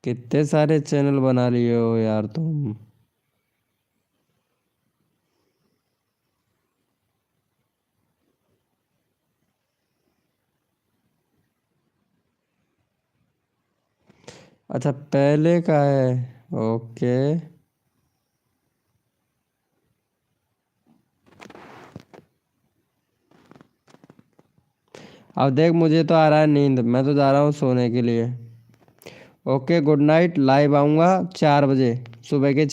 कितने सारे चैनल बना लिए हो यार तुम। अच्छा पहले का है। ओके। अब देख, मुझे तो आ रहा है नींद, मैं तो जा रहा हूँ सोने के लिए। ओके गुड नाइट, लाइव आऊँगा 4 बजे सुबह के।